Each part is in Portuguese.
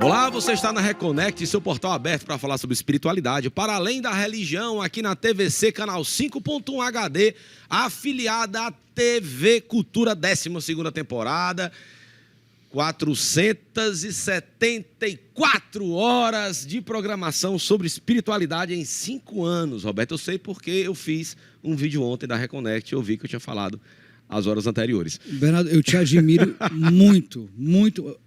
Olá, você está na Reconnect, seu portal aberto para falar sobre espiritualidade, para além da religião, aqui na TVC, canal 5.1 HD, afiliada à TV Cultura, 12ª temporada, 474 horas de programação sobre espiritualidade em 5 anos, Roberto. Eu sei porque eu fiz um vídeo ontem da Reconnect e eu vi que eu tinha falado as horas anteriores. Bernardo, eu te admiro muito, muito.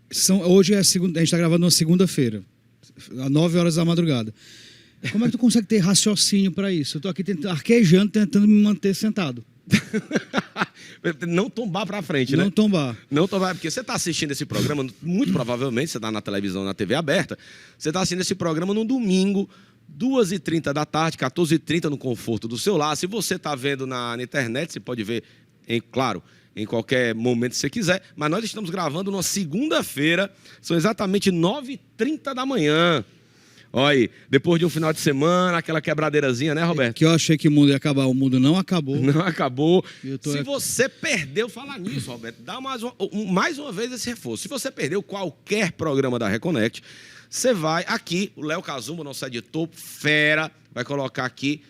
Hoje é a segunda, a gente está gravando na segunda-feira, às 9 horas da madrugada. Como é que tu consegue ter raciocínio para isso? Eu estou aqui arquejando, tentando me manter sentado. Não tombar para frente, né? Não tombar. Não tombar, porque você está assistindo esse programa, muito provavelmente, você está na televisão, na TV aberta, você está assistindo esse programa no domingo, 2h30 da tarde, 14h30, no conforto do seu lar. Se você está vendo na internet, você pode ver, claro, em qualquer momento que você quiser, mas nós estamos gravando numa segunda-feira, são exatamente 9h30 da manhã. Olha aí, depois de um final de semana, aquela quebradeirazinha, né, Roberto? Que eu achei que o mundo ia acabar, o mundo não acabou. Não acabou. Se você perdeu, fala nisso, Roberto, dá mais uma vez esse reforço. Se você perdeu qualquer programa da Reconnect, você vai aqui, o Léo Cazumba, nosso editor, fera, vai colocar aqui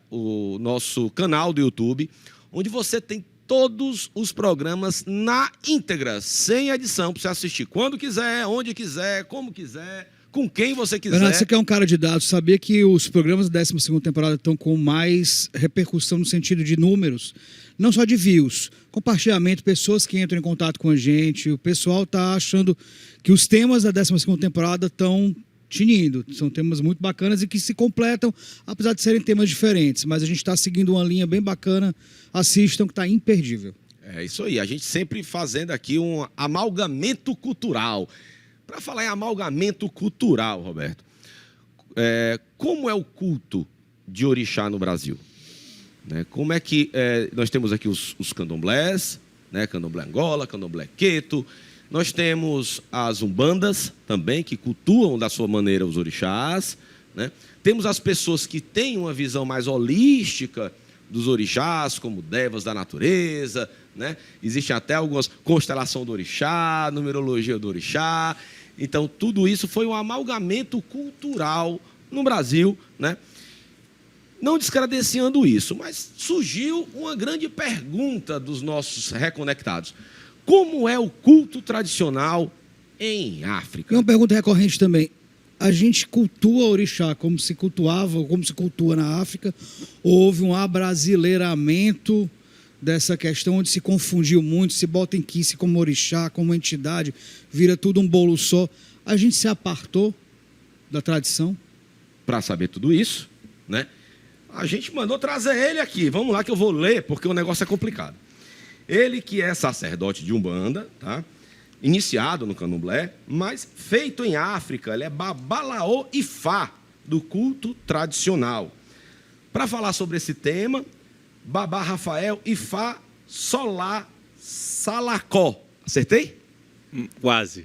o nosso canal do YouTube, onde você tem todos os programas na íntegra, sem edição, para você assistir quando quiser, onde quiser, como quiser, com quem você quiser. Bernardo, você que é um cara de dados, sabia que os programas da 12ª temporada estão com mais repercussão no sentido de números, não só de views, compartilhamento, pessoas que entram em contato com a gente, o pessoal está achando que os temas da 12ª temporada estão tinindo, são temas muito bacanas e que se completam, apesar de serem temas diferentes, mas a gente está seguindo uma linha bem bacana, assistam que está imperdível. É isso aí, a gente sempre fazendo aqui um amalgamento cultural. Para falar em amalgamento cultural, Roberto, como é o culto de orixá no Brasil? Né? Como é que nós temos aqui os candomblés, né? Candomblé Angola, Candomblé Queto, nós temos as umbandas também, que cultuam da sua maneira os orixás, né? Temos as pessoas que têm uma visão mais holística dos orixás, como devas da natureza, né? Existem até algumas constelação do orixá, numerologia do orixá. Então, tudo isso foi um amalgamento cultural no Brasil, né? Não descredenciando isso, mas surgiu uma grande pergunta dos nossos reconectados. Como é o culto tradicional em África? E uma pergunta recorrente também. A gente cultua orixá como se cultuava, ou como se cultua na África? Houve um abrasileiramento dessa questão, onde se confundiu muito, se bota em Kiss como orixá, como entidade, vira tudo um bolo só. A gente se apartou da tradição? Para saber tudo isso, né? A gente mandou trazer ele aqui. Vamos lá que eu vou ler, porque o negócio é complicado. Ele que é sacerdote de Umbanda, tá? Iniciado no Candomblé, mas feito em África, ele é Babalaô Ifá, do culto tradicional. Para falar sobre esse tema, Babá Rafael Ifá Solá Salacó. Acertei? Quase.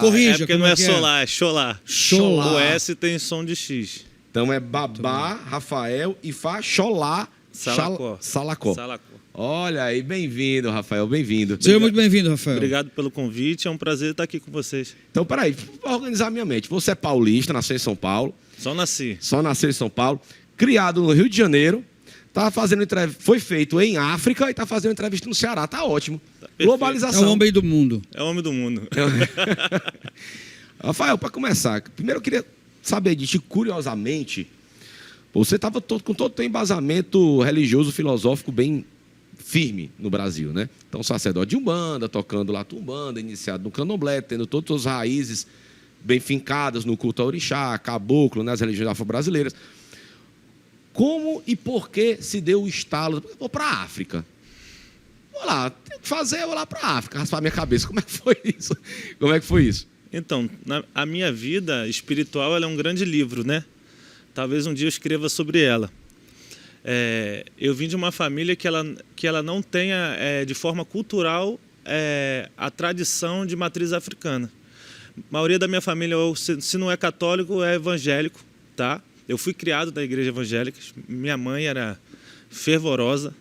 Corrija. É porque não é Solá, é Xolá. Xolá. O S tem som de X. Então é Babá Rafael Ifá Xolá Salacó. Salacó. Salacó. Olha aí, bem-vindo, Rafael, bem-vindo. Seja muito bem-vindo, Rafael. Obrigado pelo convite, é um prazer estar aqui com vocês. Então, peraí, para organizar minha mente. Você é paulista, nasceu em São Paulo. Só nasci. Só nasceu em São Paulo. Criado no Rio de Janeiro. Foi feito em África e está fazendo entrevista no Ceará. Tá ótimo. Globalização. É o homem do mundo. É o homem do mundo. Rafael, para começar, primeiro eu queria saber de ti, curiosamente, você estava com todo o teu embasamento religioso, filosófico bem firme no Brasil, né? Então, sacerdote de Umbanda, tocando lá Umbanda, iniciado no Candomblé, tendo todas as raízes bem fincadas no culto ao orixá, caboclo, nas religiões afro-brasileiras. Como e por que se deu o estalo? Vou para a África. Vou lá, tenho que fazer, vou lá para a África, raspar minha cabeça. Como é que foi isso? Como é que foi isso? Então, a minha vida espiritual ela é um grande livro, né? Talvez um dia eu escreva sobre ela. Eu vim de uma família que ela não tenha, de forma cultural, a tradição de matriz africana. A maioria da minha família, se não é católico, é evangélico, tá? Eu fui criado na igreja evangélica, minha mãe era fervorosa.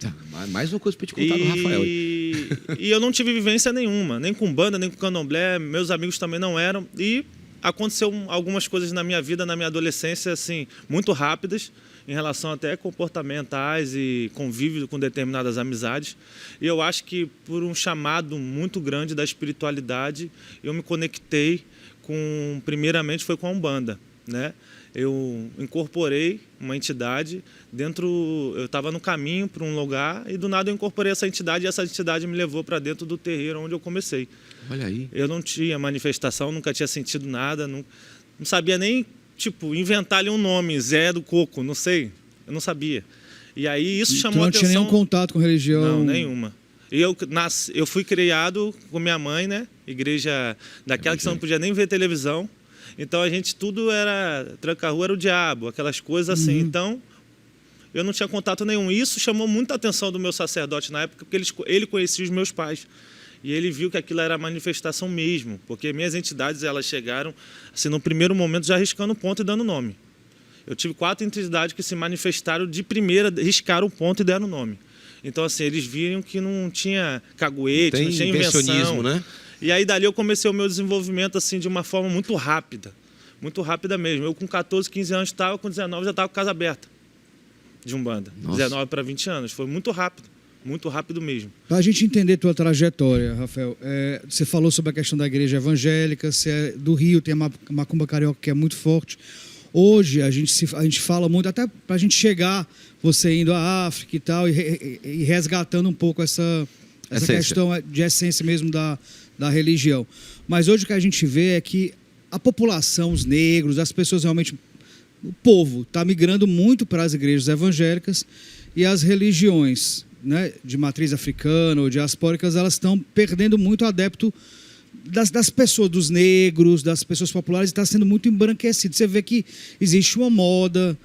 Mais uma coisa para te contar do Rafael. E eu não tive vivência nenhuma, nem com banda, nem com candomblé, meus amigos também não eram. E aconteceu algumas coisas na minha vida, na minha adolescência, assim, muito rápidas, em relação até comportamentais e convívio com determinadas amizades. E eu acho que por um chamado muito grande da espiritualidade, eu me conectei primeiramente foi com a Umbanda, né? Eu incorporei uma entidade eu estava no caminho para um lugar e do nada eu incorporei essa entidade e essa entidade me levou para dentro do terreiro onde eu comecei. Olha aí. Eu não tinha manifestação, nunca tinha sentido nada, não sabia nem, inventar ali um nome, Zé do Coco, não sei, eu não sabia. E aí isso chamou a atenção. Não tinha nenhum contato com religião? Não, nenhuma. Eu fui criado com minha mãe, né? Igreja daquela que você não podia nem ver televisão. Então a gente tudo era tranca-rua, era o diabo, aquelas coisas assim. Então eu não tinha contato nenhum. Isso chamou muita atenção do meu sacerdote na época, porque ele conhecia os meus pais. E ele viu que aquilo era manifestação mesmo, porque minhas entidades elas chegaram assim no primeiro momento já riscando ponto e dando nome. Eu tive 4 entidades que se manifestaram de primeira, riscaram o ponto e deram nome. Então assim, eles viram que não tinha caguete, não tinha invenção, né? E aí dali eu comecei o meu desenvolvimento assim de uma forma muito rápida mesmo. Eu com 14, 15 anos estava, com 19 já estava com casa aberta de Umbanda. Nossa. 19 para 20 anos, foi muito rápido mesmo. Para a gente entender tua trajetória, Rafael, você falou sobre a questão da igreja evangélica, você é do Rio, tem a macumba carioca que é muito forte. Hoje a gente fala muito, até para a gente chegar, você indo à África e tal, e resgatando um pouco essa questão de essência mesmo da religião. Mas hoje o que a gente vê é que a população, os negros, as pessoas realmente, o povo está migrando muito para as igrejas evangélicas e as religiões, né, de matriz africana ou diaspóricas, elas estão perdendo muito adepto das pessoas, dos negros, das pessoas populares, está sendo muito embranquecido. Você vê que existe uma moda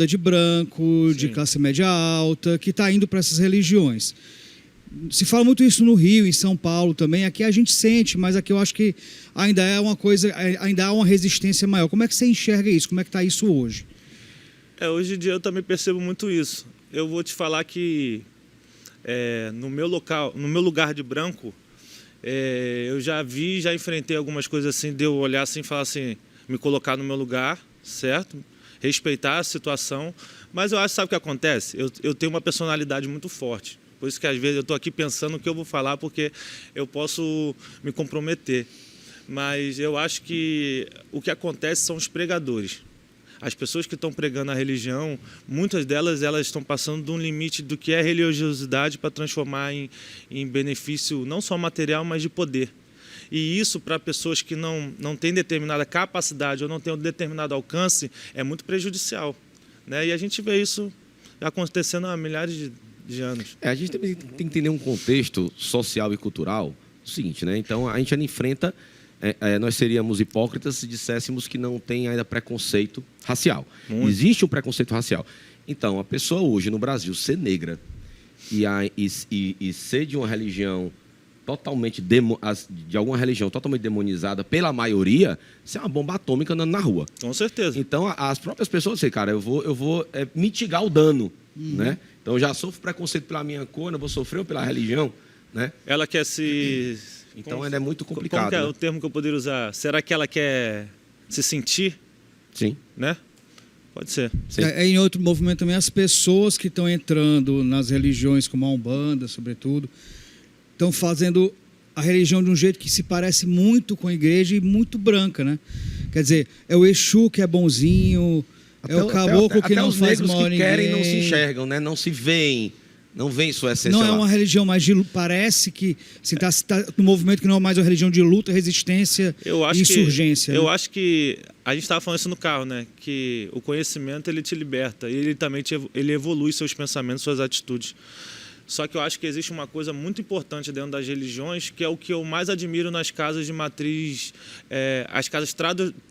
de branco, de classe média alta, que está indo para essas religiões. Se fala muito isso no Rio, em São Paulo também. Aqui a gente sente, mas aqui eu acho que ainda é uma coisa, ainda há uma resistência maior. Como é que você enxerga isso? Como é que está isso hoje? Hoje em dia eu também percebo muito isso. Eu vou te falar que no meu lugar de branco, eu já enfrentei algumas coisas assim, de eu olhar assim e falar assim, me colocar no meu lugar, certo? Respeitar a situação. Mas eu acho, sabe o que acontece? Eu tenho uma personalidade muito forte. Por isso que às vezes eu estou aqui pensando o que eu vou falar, porque eu posso me comprometer. Mas eu acho que o que acontece são os pregadores. As pessoas que estão pregando a religião, muitas delas elas estão passando de um limite do que é religiosidade para transformar em benefício não só material, mas de poder. E isso, para pessoas que não têm determinada capacidade ou não têm um determinado alcance, é muito prejudicial, né? E a gente vê isso acontecendo há milhares de anos. A gente tem que entender um contexto social e cultural. O seguinte, né? Então, a gente ainda enfrenta... nós seríamos hipócritas se disséssemos que não tem ainda preconceito racial. Muito. Existe um preconceito racial. Então, a pessoa hoje no Brasil ser negra e ser de uma religião totalmente de alguma religião totalmente demonizada pela maioria, isso é uma bomba atômica andando na rua. Com certeza. Então, as próprias pessoas dizem, cara, eu vou mitigar o dano, né? Então, eu já sofro preconceito pela minha cor, eu vou sofrer pela religião, né? Ela quer se... Então, ainda é muito complicado. Como que é, né? o termo que eu poderia usar? Será que ela quer se sentir? Sim. Né? Pode ser. Sim. Em outro movimento também, as pessoas que estão entrando nas religiões, como a Umbanda, sobretudo, estão fazendo a religião de um jeito que se parece muito com a igreja e muito branca, né? Quer dizer, é o Exu que é bonzinho, é o caboclo que não faz mal a ninguém. Os negros que querem não se enxergam, né? Não se veem. Não vem sua essência Não lá. é uma religião mais de luta, parece que se está no movimento que não é mais uma religião de luta, resistência e insurgência. Eu acho que a gente estava falando isso no carro, né? Que o conhecimento ele te liberta e ele também ele evolui seus pensamentos, suas atitudes. Só que eu acho que existe uma coisa muito importante dentro das religiões, que é o que eu mais admiro nas casas de matriz, as casas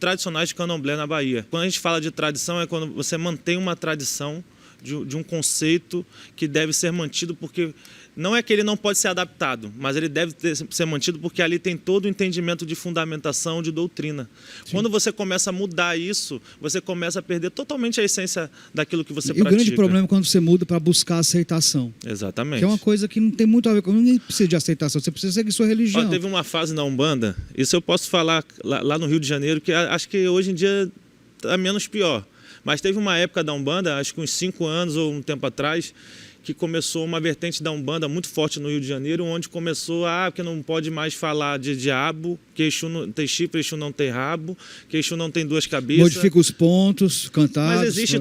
tradicionais de candomblé na Bahia. Quando a gente fala de tradição, é quando você mantém uma tradição de um conceito que deve ser mantido, porque não é que ele não pode ser adaptado, mas ele deve ser mantido porque ali tem todo o entendimento de fundamentação, de doutrina. Sim. Quando você começa a mudar isso, você começa a perder totalmente a essência daquilo que você pratica. E o grande problema é quando você muda para buscar aceitação. Exatamente. Que é uma coisa que não tem muito a ver com... Ninguém precisa de aceitação, você precisa seguir sua religião. Ó, teve uma fase na Umbanda, isso eu posso falar lá no Rio de Janeiro, que acho que hoje em dia está menos pior. Mas teve uma época da Umbanda, acho que uns 5 anos ou um tempo atrás, que começou uma vertente da Umbanda muito forte no Rio de Janeiro, onde começou que não pode mais falar de diabo, que Exu não tem chifre, Exu não tem rabo, que Exu não tem 2 cabeças. Modifica os pontos, cantados. Mas existe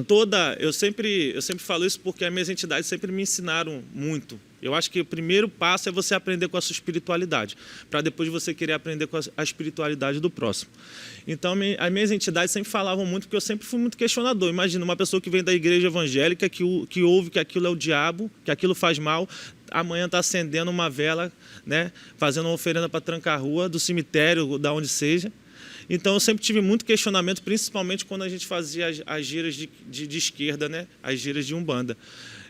eu sempre falo isso porque as minhas entidades sempre me ensinaram muito. Eu acho que o primeiro passo é você aprender com a sua espiritualidade, para depois você querer aprender com a espiritualidade do próximo. Então, as minhas entidades sempre falavam muito, porque eu sempre fui muito questionador. Imagina uma pessoa que vem da igreja evangélica, que ouve que aquilo é o diabo, que aquilo faz mal, amanhã está acendendo uma vela, né, fazendo uma oferenda para trancar a rua, do cemitério, da onde seja. Então, eu sempre tive muito questionamento, principalmente quando a gente fazia as giras de esquerda, né, as giras de Umbanda.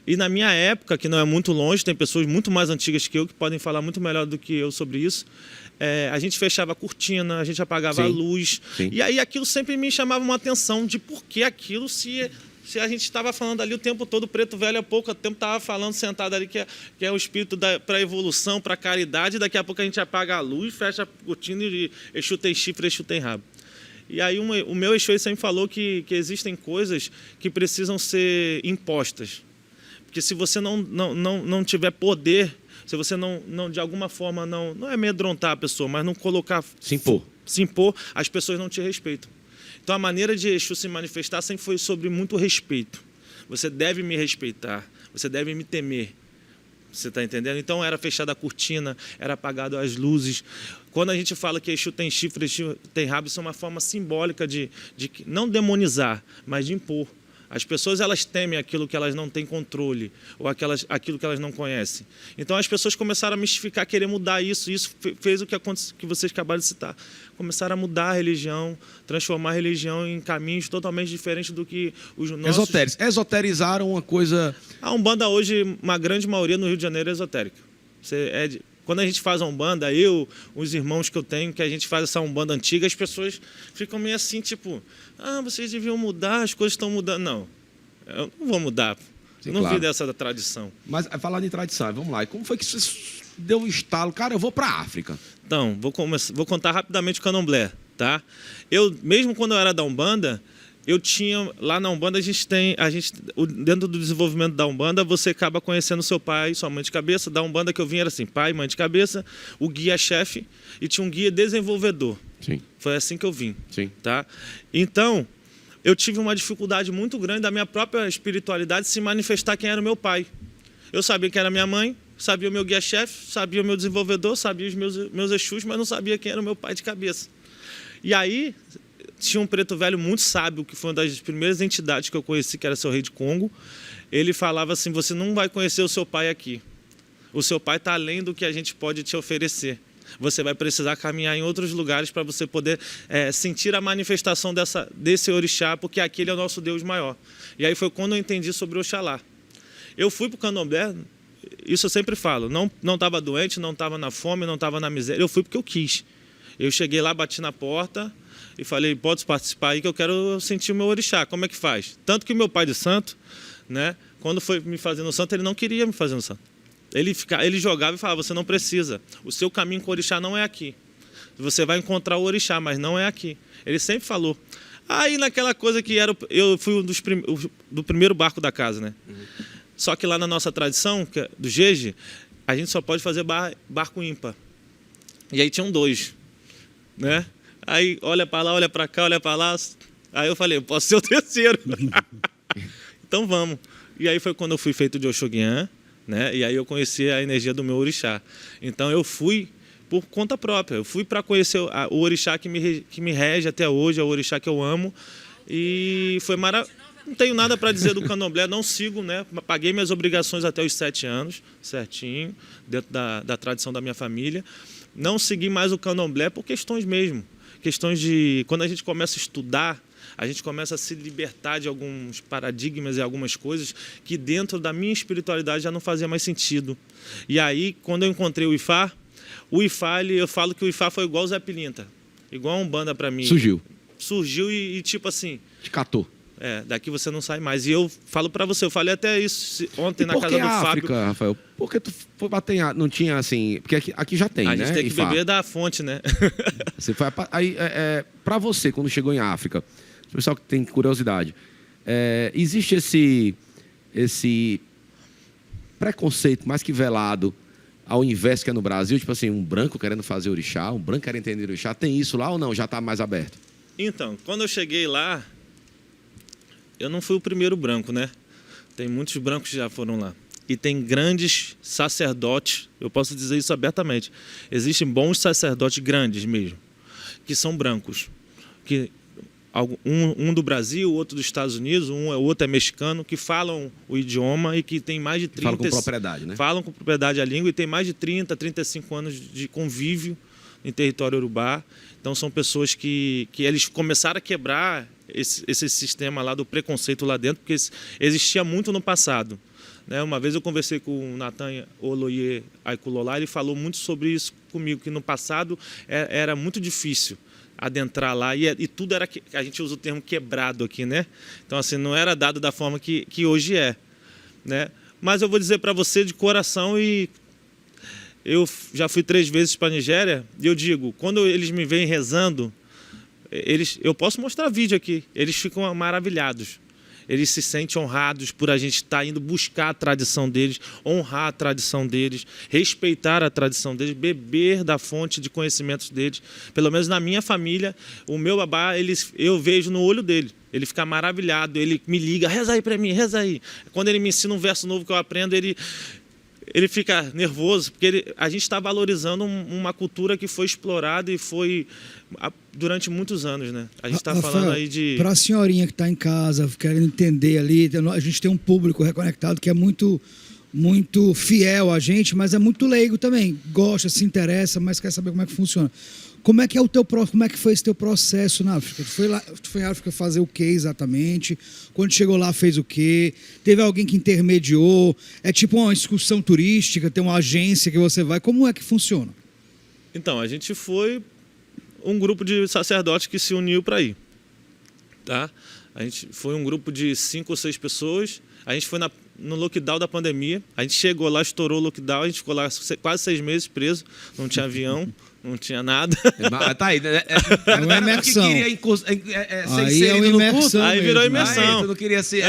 E na minha época, que não é muito longe, tem pessoas muito mais antigas que eu que podem falar muito melhor do que eu sobre isso, a gente fechava a cortina, a gente apagava a luz. Sim. E aí aquilo sempre me chamava uma atenção de por que aquilo, se a gente estava falando ali o tempo todo, o preto velho há pouco tempo estava falando, sentado ali, que é o espírito para a evolução, para a caridade, e daqui a pouco a gente apaga a luz, fecha a cortina e Exu tem chifre, Exu tem rabo. E aí o meu Exu sempre falou que existem coisas que precisam ser impostas. Porque se você não tiver poder, se você não de alguma forma não é amedrontar a pessoa, mas não colocar... Se impor, as pessoas não te respeitam. Então a maneira de Exu se manifestar sempre foi sobre muito respeito. Você deve me respeitar, você deve me temer. Você está entendendo? Então era fechada a cortina, era apagado as luzes. Quando a gente fala que Exu tem chifre, Exu tem rabo, isso é uma forma simbólica de não demonizar, mas de impor. As pessoas, elas temem aquilo que elas não têm controle, ou aquilo que elas não conhecem. Então as pessoas começaram a mistificar, querer mudar isso, e isso fez o que vocês acabaram de citar. Começaram a mudar a religião, transformar a religião em caminhos totalmente diferentes do que os nossos... Esoterizaram uma coisa... A Umbanda hoje, uma grande maioria no Rio de Janeiro é esotérica. Quando a gente faz a Umbanda, os irmãos que eu tenho, que a gente faz essa Umbanda antiga, as pessoas ficam meio assim, tipo, vocês deviam mudar, as coisas estão mudando. Não, eu não vou mudar. Sim, eu não vi dessa tradição. Mas, falando em tradição, vamos lá. E como foi que você deu um estalo? Cara, eu vou para a África. Então, vou contar rapidamente o candomblé, tá? Mesmo quando eu era da Umbanda, eu tinha, lá na Umbanda, dentro do desenvolvimento da Umbanda, você acaba conhecendo seu pai e sua mãe de cabeça. Da Umbanda que eu vim era assim, pai, mãe de cabeça, o guia-chefe e tinha um guia desenvolvedor. Sim. Foi assim que eu vim. Sim. Tá? Então, eu tive uma dificuldade muito grande da minha própria espiritualidade se manifestar quem era o meu pai. Eu sabia quem era minha mãe, sabia o meu guia-chefe, sabia o meu desenvolvedor, sabia os meus Exus, mas não sabia quem era o meu pai de cabeça. E aí... tinha um preto velho muito sábio, que foi uma das primeiras entidades que eu conheci, que era seu rei de Congo. Ele falava assim, você não vai conhecer o seu pai aqui. O seu pai está além do que a gente pode te oferecer. Você vai precisar caminhar em outros lugares para você poder sentir a manifestação desse orixá, porque aquele é o nosso Deus maior. E aí foi quando eu entendi sobre o Oxalá. Eu fui para o candomblé, isso eu sempre falo, não estava doente, não estava na fome, não estava na miséria, eu fui porque eu quis. Eu cheguei lá, bati na porta... e falei, pode participar aí que eu quero sentir o meu orixá. Como é que faz? Tanto que o meu pai de santo, né, quando foi me fazer no santo, ele não queria me fazer no santo. Ele jogava e falava, você não precisa. O seu caminho com o orixá não é aqui. Você vai encontrar o orixá, mas não é aqui. Ele sempre falou. Aí naquela coisa que eu fui do primeiro barco da casa, né? Uhum. Só que lá na nossa tradição, do Jeje, a gente só pode fazer barco ímpar. E aí tinham 2, né? Aí olha para lá, olha para cá, olha para lá. Aí eu falei, posso ser o terceiro. Então vamos. E aí foi quando eu fui feito de Oxoguian, né? E aí eu conheci a energia do meu orixá. Então eu fui por conta própria. Eu fui para conhecer o orixá que me rege até hoje, é o orixá que eu amo. E foi maravilhoso. Não tenho nada para dizer do candomblé, não sigo, né? Paguei minhas obrigações até os 7 anos, certinho, dentro da tradição da minha família. Não segui mais o candomblé por questões mesmo. Questões de... Quando a gente começa a estudar, a gente começa a se libertar de alguns paradigmas e algumas coisas que dentro da minha espiritualidade já não fazia mais sentido. E aí, quando eu encontrei o Ifá, eu falo que o Ifá foi igual o Zé Pilintra, igual a Umbanda para mim. Surgiu e tipo assim... Te catou. Daqui você não sai mais. E eu falo para você, eu falei até isso ontem na casa do África, Fábio. Rafael? Por que tu foi bater em África? Não tinha assim... Porque aqui já tem, né? A gente tem que Ifá. beber da fonte, né? Você foi, aí, para você, quando chegou em África, o pessoal que tem curiosidade, existe esse preconceito mais que velado ao invés que é no Brasil, tipo assim, um branco querendo fazer orixá, um branco querendo entender orixá, tem isso lá ou não? Já está mais aberto? Então, quando eu cheguei lá, eu não fui o primeiro branco, né? Tem muitos brancos que já foram lá. E tem grandes sacerdotes, eu posso dizer isso abertamente. Existem bons sacerdotes grandes mesmo, que são brancos. Um do Brasil, outro dos Estados Unidos, outro é mexicano, que falam o idioma e que tem mais de 30... Falam com propriedade, né? Falam com propriedade a língua e tem mais de 30, 35 anos de convívio em território urubá. Então são pessoas que eles começaram a quebrar esse sistema lá do preconceito lá dentro, porque existia muito no passado. Né? Uma vez eu conversei com o Natan Oloye Aikulolá, ele falou muito sobre isso comigo, que no passado era muito difícil adentrar lá e tudo era, a gente usa o termo quebrado aqui, né? Então assim, não era dado da forma que hoje é, né? Mas eu vou dizer para você de coração, e eu já fui 3 vezes para a Nigéria, e eu digo, quando eles me veem rezando, eu posso mostrar vídeo aqui, eles ficam maravilhados. Eles se sentem honrados por a gente estar indo buscar a tradição deles, honrar a tradição deles, respeitar a tradição deles, beber da fonte de conhecimentos deles. Pelo menos na minha família, o meu babá, eu vejo no olho dele. Ele fica maravilhado, ele me liga, reza aí para mim, reza aí. Quando ele me ensina um verso novo que eu aprendo, ele fica nervoso, porque a gente está valorizando uma cultura que foi explorada e foi durante muitos anos, né? A gente está falando aí de... Para a senhorinha que está em casa, querendo entender ali, a gente tem um público reconectado que é muito, muito fiel a gente, mas é muito leigo também. Gosta, se interessa, mas quer saber como é que funciona. Como é que foi esse teu processo na África? Tu foi à África fazer o que exatamente? Quando chegou lá, fez o quê? Teve alguém que intermediou? É tipo uma excursão turística, tem uma agência que você vai? Como é que funciona? Então, a gente foi um grupo de sacerdotes que se uniu para ir. Tá? A gente foi um grupo de 5 ou 6 pessoas. A gente foi no lockdown da pandemia. A gente chegou lá, estourou o lockdown, a gente ficou lá quase 6 meses preso, não tinha avião. Não tinha nada. Tá aí. É uma imersão. Aí é uma imersão. Aí virou imersão. Aí, tu não queria ser...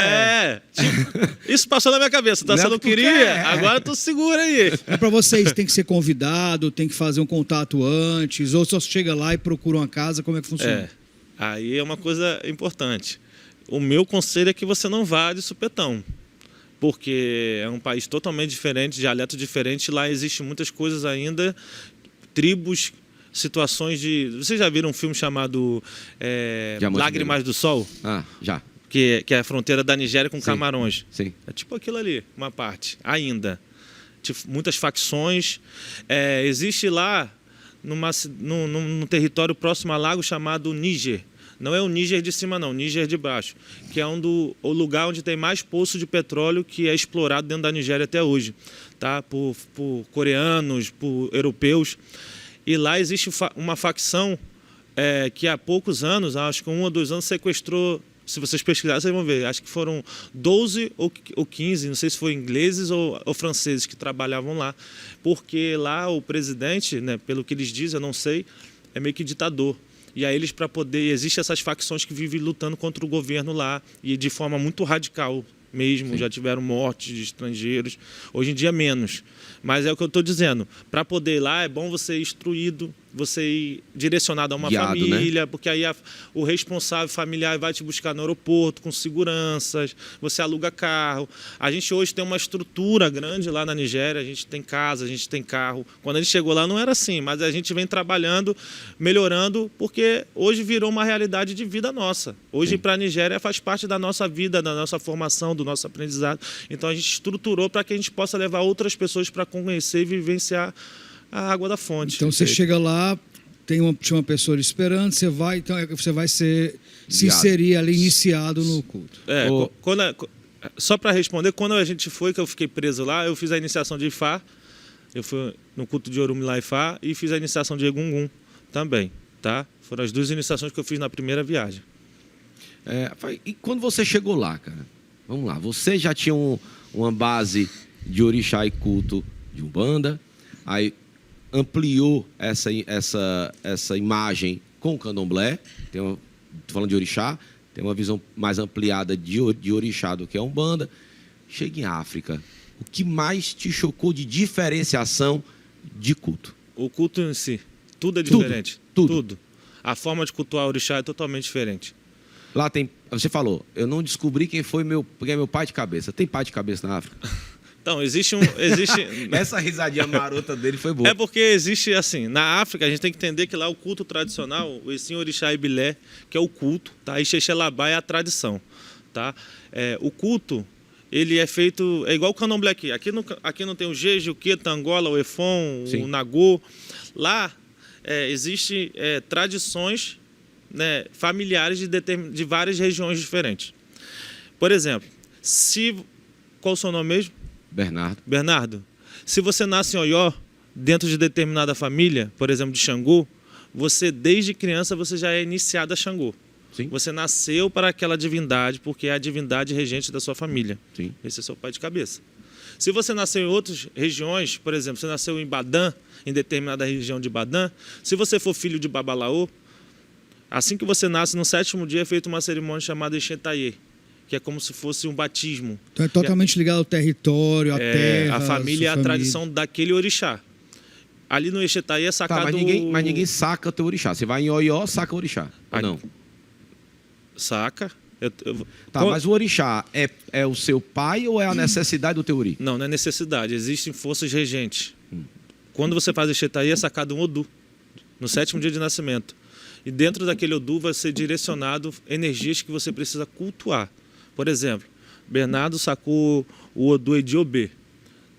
Tipo, isso passou na minha cabeça. Tá? Você não queria? Agora tu segura aí. Para vocês, tem que ser convidado, tem que fazer um contato antes, ou só chega lá e procura uma casa, como é que funciona? Aí é uma coisa importante. O meu conselho é que você não vá de supetão, porque é um país totalmente diferente, dialeto diferente. Lá existem muitas coisas ainda, tribos, situações de... Vocês já viram um filme chamado Lágrimas do Sol? Ah, já. Que é a fronteira da Nigéria com Camarões. Sim. É tipo aquilo ali, uma parte, ainda. Tipo, muitas facções. Existe lá, num território próximo a lago chamado Níger. Não é o Níger de cima, não, o Níger de baixo, que é o lugar onde tem mais poço de petróleo que é explorado dentro da Nigéria até hoje, tá? Por coreanos, por europeus. E lá existe uma facção que há poucos anos, acho que 1 ou 2 anos, sequestrou. Se vocês pesquisarem, vocês vão ver. Acho que foram 12 ou 15, não sei se foi ingleses ou franceses que trabalhavam lá. Porque lá o presidente, né, pelo que eles dizem, eu não sei, é meio que ditador. E aí eles, para poder... Existem essas facções que vivem lutando contra o governo lá, e de forma muito radical mesmo. Sim. Já tiveram mortes de estrangeiros. Hoje em dia, menos. Mas é o que eu estou dizendo. Para poder ir lá, é bom você ir instruído, você ir direcionado a uma guiado, família, né? Porque aí o responsável familiar vai te buscar no aeroporto com seguranças, você aluga carro. A gente hoje tem uma estrutura grande lá na Nigéria, a gente tem casa, a gente tem carro. Quando a gente chegou lá não era assim, mas a gente vem trabalhando, melhorando, porque hoje virou uma realidade de vida nossa. Hoje, para a Nigéria, faz parte da nossa vida, da nossa formação, do nosso aprendizado. Então a gente estruturou para que a gente possa levar outras pessoas para conhecer e vivenciar a água da fonte. Então você chega lá, tinha uma pessoa ali esperando, você vai, então você vai se Guiado. inserir ali, iniciado no culto. Só para responder, quando a gente foi, que eu fiquei preso lá, eu fiz a iniciação de Ifá, eu fui no culto de Orumilá Ifá e fiz a iniciação de Egungun também, tá? Foram as 2 iniciações que eu fiz na primeira viagem. E quando você chegou lá, cara? Vamos lá, você já tinha uma base de orixá e culto de Umbanda, aí ampliou essa imagem com o candomblé, estou falando de orixá, tem uma visão mais ampliada de orixá do que a Umbanda. Chega em África, o que mais te chocou de diferenciação de culto? O culto em si, tudo é diferente. Tudo. A forma de cultuar o orixá é totalmente diferente. Lá tem, você falou, eu não descobri quem é meu pai de cabeça. Tem pai de cabeça na África? Então, existe Essa risadinha marota dele foi boa. É porque existe, assim, na África, a gente tem que entender que lá o culto tradicional, o Sim Orixá Ibilé, que é o culto, tá? E Xexelabá é a tradição, tá? O culto, ele é feito, é igual o candomblé aqui. Aqui não tem o Jeje, o Queta, Angola, o Efon, Sim. o Nagô. Lá, existem tradições, né, familiares de várias regiões diferentes. Por exemplo, qual o seu nome mesmo? Bernardo, se você nasce em Oió, dentro de determinada família, por exemplo, de Xangô, você, desde criança, você já é iniciado a Xangô. Sim. Você nasceu para aquela divindade, porque é a divindade regente da sua família. Sim. Esse é seu pai de cabeça. Se você nasceu em outras regiões, por exemplo, você nasceu em Badã, em determinada região de Badã, se você for filho de Babalaô, assim que você nasce, no 7º dia é feita uma cerimônia chamada Ixetaiê, que é como se fosse um batismo. Então é totalmente ligado ao território, à terra, a família é a tradição daquele orixá. Ali no Ixetaiê é sacado... Tá, mas ninguém saca o teu orixá. Você vai em Oió, saca o orixá. Ou não? Saca. Mas o orixá é o seu pai ou é a necessidade do teu ori? Não é necessidade. Existem forças regentes. Quando você faz Ixetaiê, é sacado um Odu, no 7º dia de nascimento. E dentro daquele Odu vai ser direcionado energias que você precisa cultuar. Por exemplo, Bernardo sacou o Odu Ediobê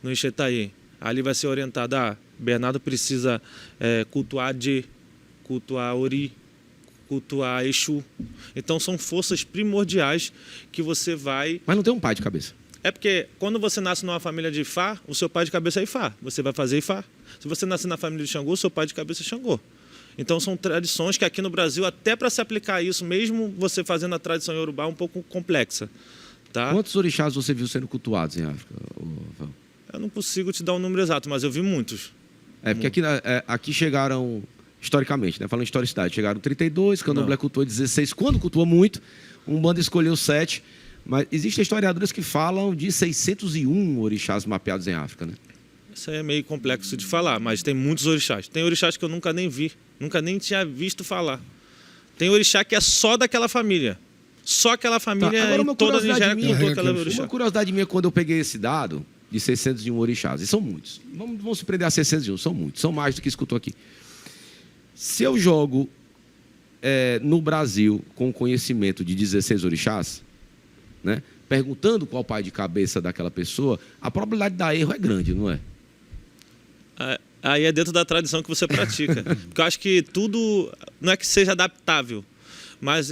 no Ixetaiê. Ali vai ser orientado, Bernardo precisa cultuar Ori, cultuar Exu. Então são forças primordiais que você vai... Mas não tem um pai de cabeça. É porque quando você nasce numa família de Ifá, o seu pai de cabeça é Ifá. Você vai fazer Ifá. Se você nascer na família de Xangô, o seu pai de cabeça é Xangô. Então são tradições que aqui no Brasil, até para se aplicar isso, mesmo você fazendo a tradição iorubá, é um pouco complexa. Tá? Quantos orixás você viu sendo cultuados em África? Eu não consigo te dar um número exato, mas eu vi muitos. Porque aqui chegaram, historicamente, né? Falando de historicidade, chegaram 32, Candomblé cultuou 16. Quando cultuou muito, Umbanda escolheu 7. Mas existem historiadores que falam de 601 orixás mapeados em África, né? Isso aí é meio complexo de falar, mas tem muitos orixás. Tem orixás que eu nunca nem vi, nunca nem tinha visto falar. Tem orixá que é só daquela família. Só aquela família em toda a Nigéria cultuou aquela orixá. Uma curiosidade minha, quando eu peguei esse dado de 601 orixás, e são muitos, vamos se prender a 601, são muitos, são mais do que escutou aqui. Se eu jogo no Brasil com conhecimento de 16 orixás, né, perguntando qual o pai de cabeça daquela pessoa, a probabilidade de dar erro é grande, não é? Aí é dentro da tradição que você pratica. Porque eu acho que tudo não é que seja adaptável, mas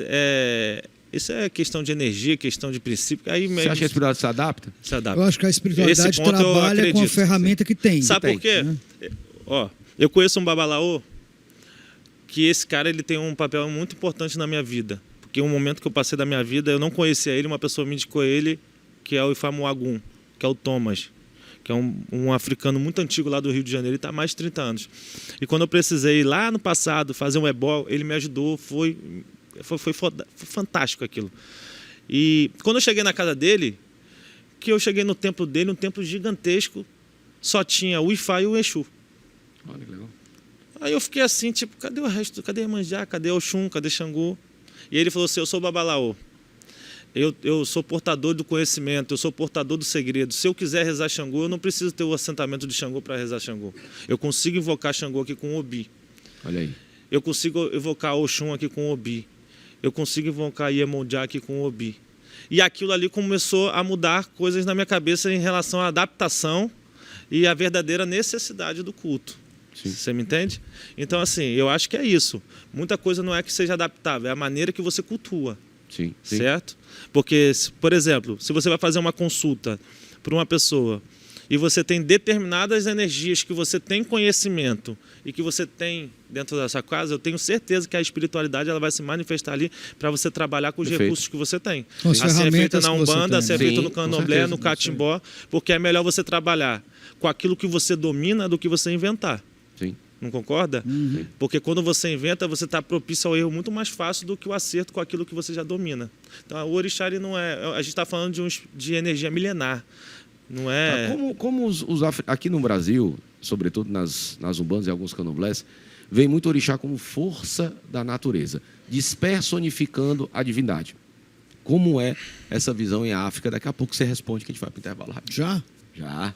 isso é questão de energia, questão de princípio. Aí mesmo, você acha que a espiritualidade se adapta? Se adapta. Eu acho que a espiritualidade trabalha com a ferramenta que tem. Sabe por quê? Eu conheço um babalaô que esse cara ele tem um papel muito importante na minha vida. Porque um momento que eu passei da minha vida, eu não conhecia ele, uma pessoa me indicou ele, que é o Ifamuagum, que é o Thomas, que é um africano muito antigo lá do Rio de Janeiro, ele está há mais de 30 anos. E quando eu precisei, lá no passado, fazer um ebó, ele me ajudou, foi fantástico aquilo. E quando eu cheguei na casa dele, que eu cheguei no templo dele, um templo gigantesco, só tinha o Ifá e o Exu. Olha que legal. Aí eu fiquei assim, tipo, cadê o resto? Cadê Iemanjá? Cadê Oxum? Cadê Xangô? E ele falou assim, eu sou babalaô. Eu sou portador do conhecimento, eu sou portador do segredo. Se eu quiser rezar Xangô, eu não preciso ter o assentamento de Xangô para rezar Xangô. Eu consigo invocar Xangô aqui com Obi. Olha aí. Eu consigo invocar Oxum aqui com Obi. Eu consigo invocar Iemanjá aqui com Obi. E aquilo ali começou a mudar coisas na minha cabeça em relação à adaptação e à verdadeira necessidade do culto. Sim. Você me entende? Então, assim, eu acho que é isso. Muita coisa não é que seja adaptável, é a maneira que você cultua. Sim. Sim. Certo? Porque, por exemplo, se você vai fazer uma consulta para uma pessoa e você tem determinadas energias que você tem conhecimento e que você tem dentro da sua casa, eu tenho certeza que a espiritualidade ela vai se manifestar ali para você trabalhar com os Perfeito. recursos que você tem. Com as A ser feita ferramentas na que você Umbanda, a tem, ser né? feita Sim, no com Candomblé, certeza, no Catimbó, porque é melhor você trabalhar com aquilo que você domina do que você inventar. Sim. Não concorda? Porque quando você inventa, você está propício ao erro muito mais fácil do que o acerto com aquilo que você já domina. Então, o orixá ele não é... A gente está falando de energia milenar. Não é... Como aqui no Brasil, sobretudo nas umbandas e alguns candomblés, vem muito orixá como força da natureza, despersonificando a divindade. Como é essa visão em África? Daqui a pouco você responde que a gente vai para o intervalo rápido. Já? Já.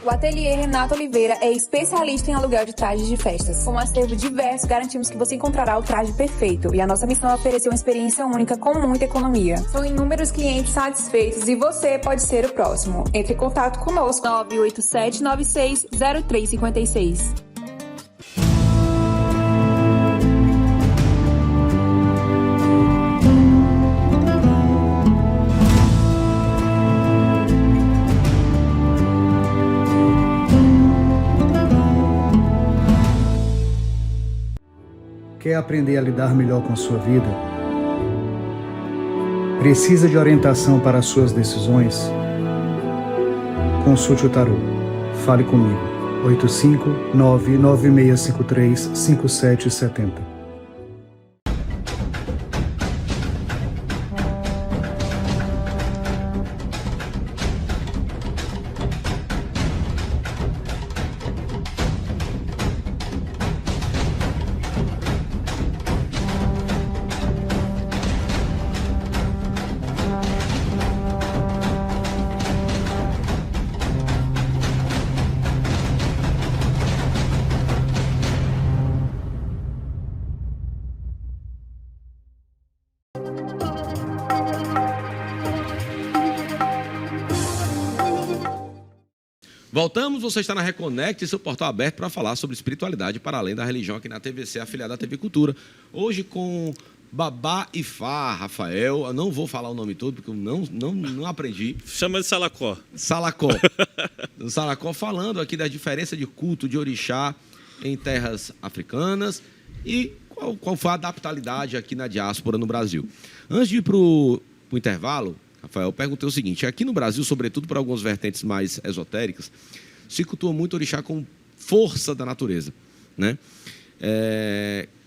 O Ateliê Renato Oliveira é especialista em aluguel de trajes de festas. Com um acervo diverso, garantimos que você encontrará o traje perfeito. E a nossa missão é oferecer uma experiência única com muita economia. São inúmeros clientes satisfeitos e você pode ser o próximo. Entre em contato conosco 987960356. Quer aprender a lidar melhor com a sua vida? Precisa de orientação para as suas decisões? Consulte o tarô. Fale comigo. 859-9653-5770. Voltamos, você está na Reconnect, seu portal aberto para falar sobre espiritualidade para além da religião aqui na TVC, afiliada à TV Cultura. Hoje com Babá Ifá, Rafael, eu não vou falar o nome todo porque eu não aprendi. Chama de Salacó. Salacó. O Salacó falando aqui da diferença de culto de orixá em terras africanas e qual foi a adaptabilidade aqui na diáspora no Brasil. Antes de ir para o intervalo, Rafael, eu perguntei o seguinte: aqui no Brasil, sobretudo para algumas vertentes mais esotéricas, se cultua muito orixá como força da natureza, né?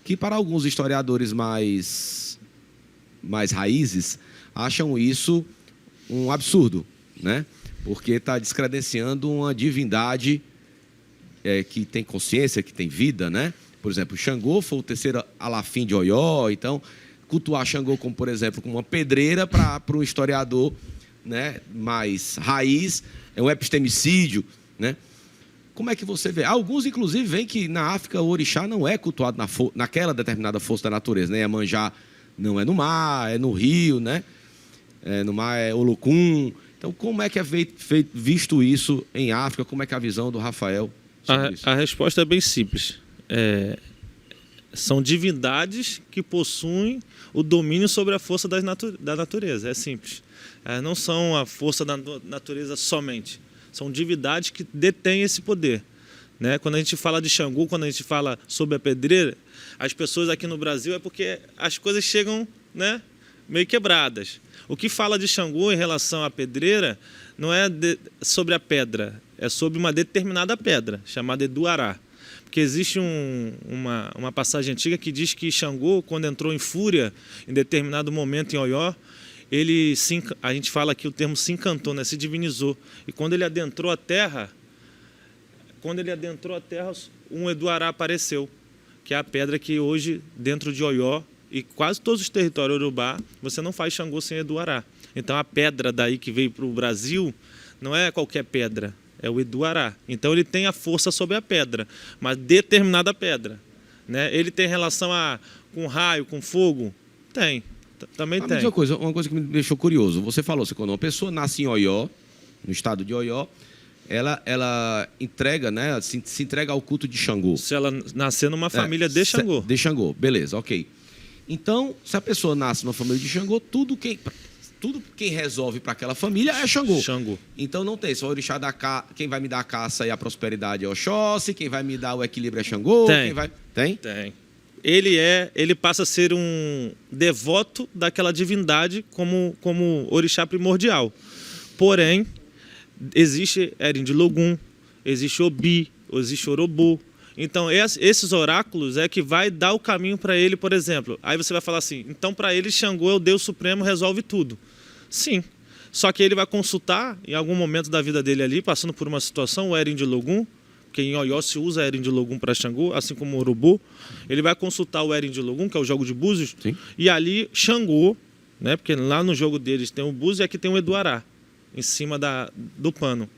Que para alguns historiadores mais raízes acham isso um absurdo, né? Porque está descredenciando uma divindade que tem consciência, que tem vida, né? Por exemplo, Xangô foi o terceiro Alafim de Oió, então cultuar Xangô como, por exemplo, como uma pedreira para um historiador, né, mais raiz, é um epistemicídio, né? Como é que você vê? Alguns, inclusive, veem que na África o orixá não é cultuado naquela determinada força da natureza, né? Iemanjá não é no mar, é no rio, né? No mar é Olocum. Então, como é que é visto isso em África? Como é que é a visão do Rafael sobre isso? A resposta é bem simples. São divindades que possuem o domínio sobre a força da natureza. É simples. Não são a força da natureza somente. São divindades que detêm esse poder, né? Quando a gente fala de Xangô, quando a gente fala sobre a pedreira, as pessoas aqui no Brasil é porque as coisas chegam, né, meio quebradas. O que fala de Xangô em relação à pedreira não é sobre a pedra, é sobre uma determinada pedra, chamada Eduará. Porque existe uma passagem antiga que diz que Xangô, quando entrou em fúria, em determinado momento em Oió, a gente fala aqui o termo se encantou, né? Se divinizou. E quando ele adentrou a terra, um Eduará apareceu. que é a pedra que hoje, dentro de Oió e quase todos os territórios urubá, você não faz Xangô sem Eduará. Então a pedra daí que veio para o Brasil não é qualquer pedra, é o Eduará. Então ele tem a força sobre a pedra, mas determinada pedra. Né? Ele tem relação com raio, com fogo? Tem, também tem. Uma coisa que me deixou curioso. Você falou assim, quando uma pessoa nasce em Oió, no estado de Oió, ela entrega, né, se entrega ao culto de Xangô. Se ela nascer numa família de Xangô. De Xangô, beleza, ok. Então, se a pessoa nasce numa família de Xangô, tudo quem resolve para aquela família é Xangô. Xangô. Então não tem só o orixá quem vai me dar a caça e a prosperidade é Oxóssi, quem vai me dar o equilíbrio é Xangô. Tem. Tem? Tem. Ele passa a ser um devoto daquela divindade como orixá primordial. Porém, existe Erin de Logum, existe Obi, existe Orobô. Então, esses oráculos é que vai dar o caminho para ele, por exemplo. Aí você vai falar assim, então para ele Xangô é o Deus Supremo, resolve tudo. Sim, só que ele vai consultar, em algum momento da vida dele ali, passando por uma situação, o Erin de Logum, que em Oió se usa Erin de Logum para Xangô, assim como o Orobô, ele vai consultar o Erin de Logum, que é o jogo de búzios, sim, e ali Xangô, né, porque lá no jogo deles tem o búzio e aqui tem o Eduará, em cima do pano.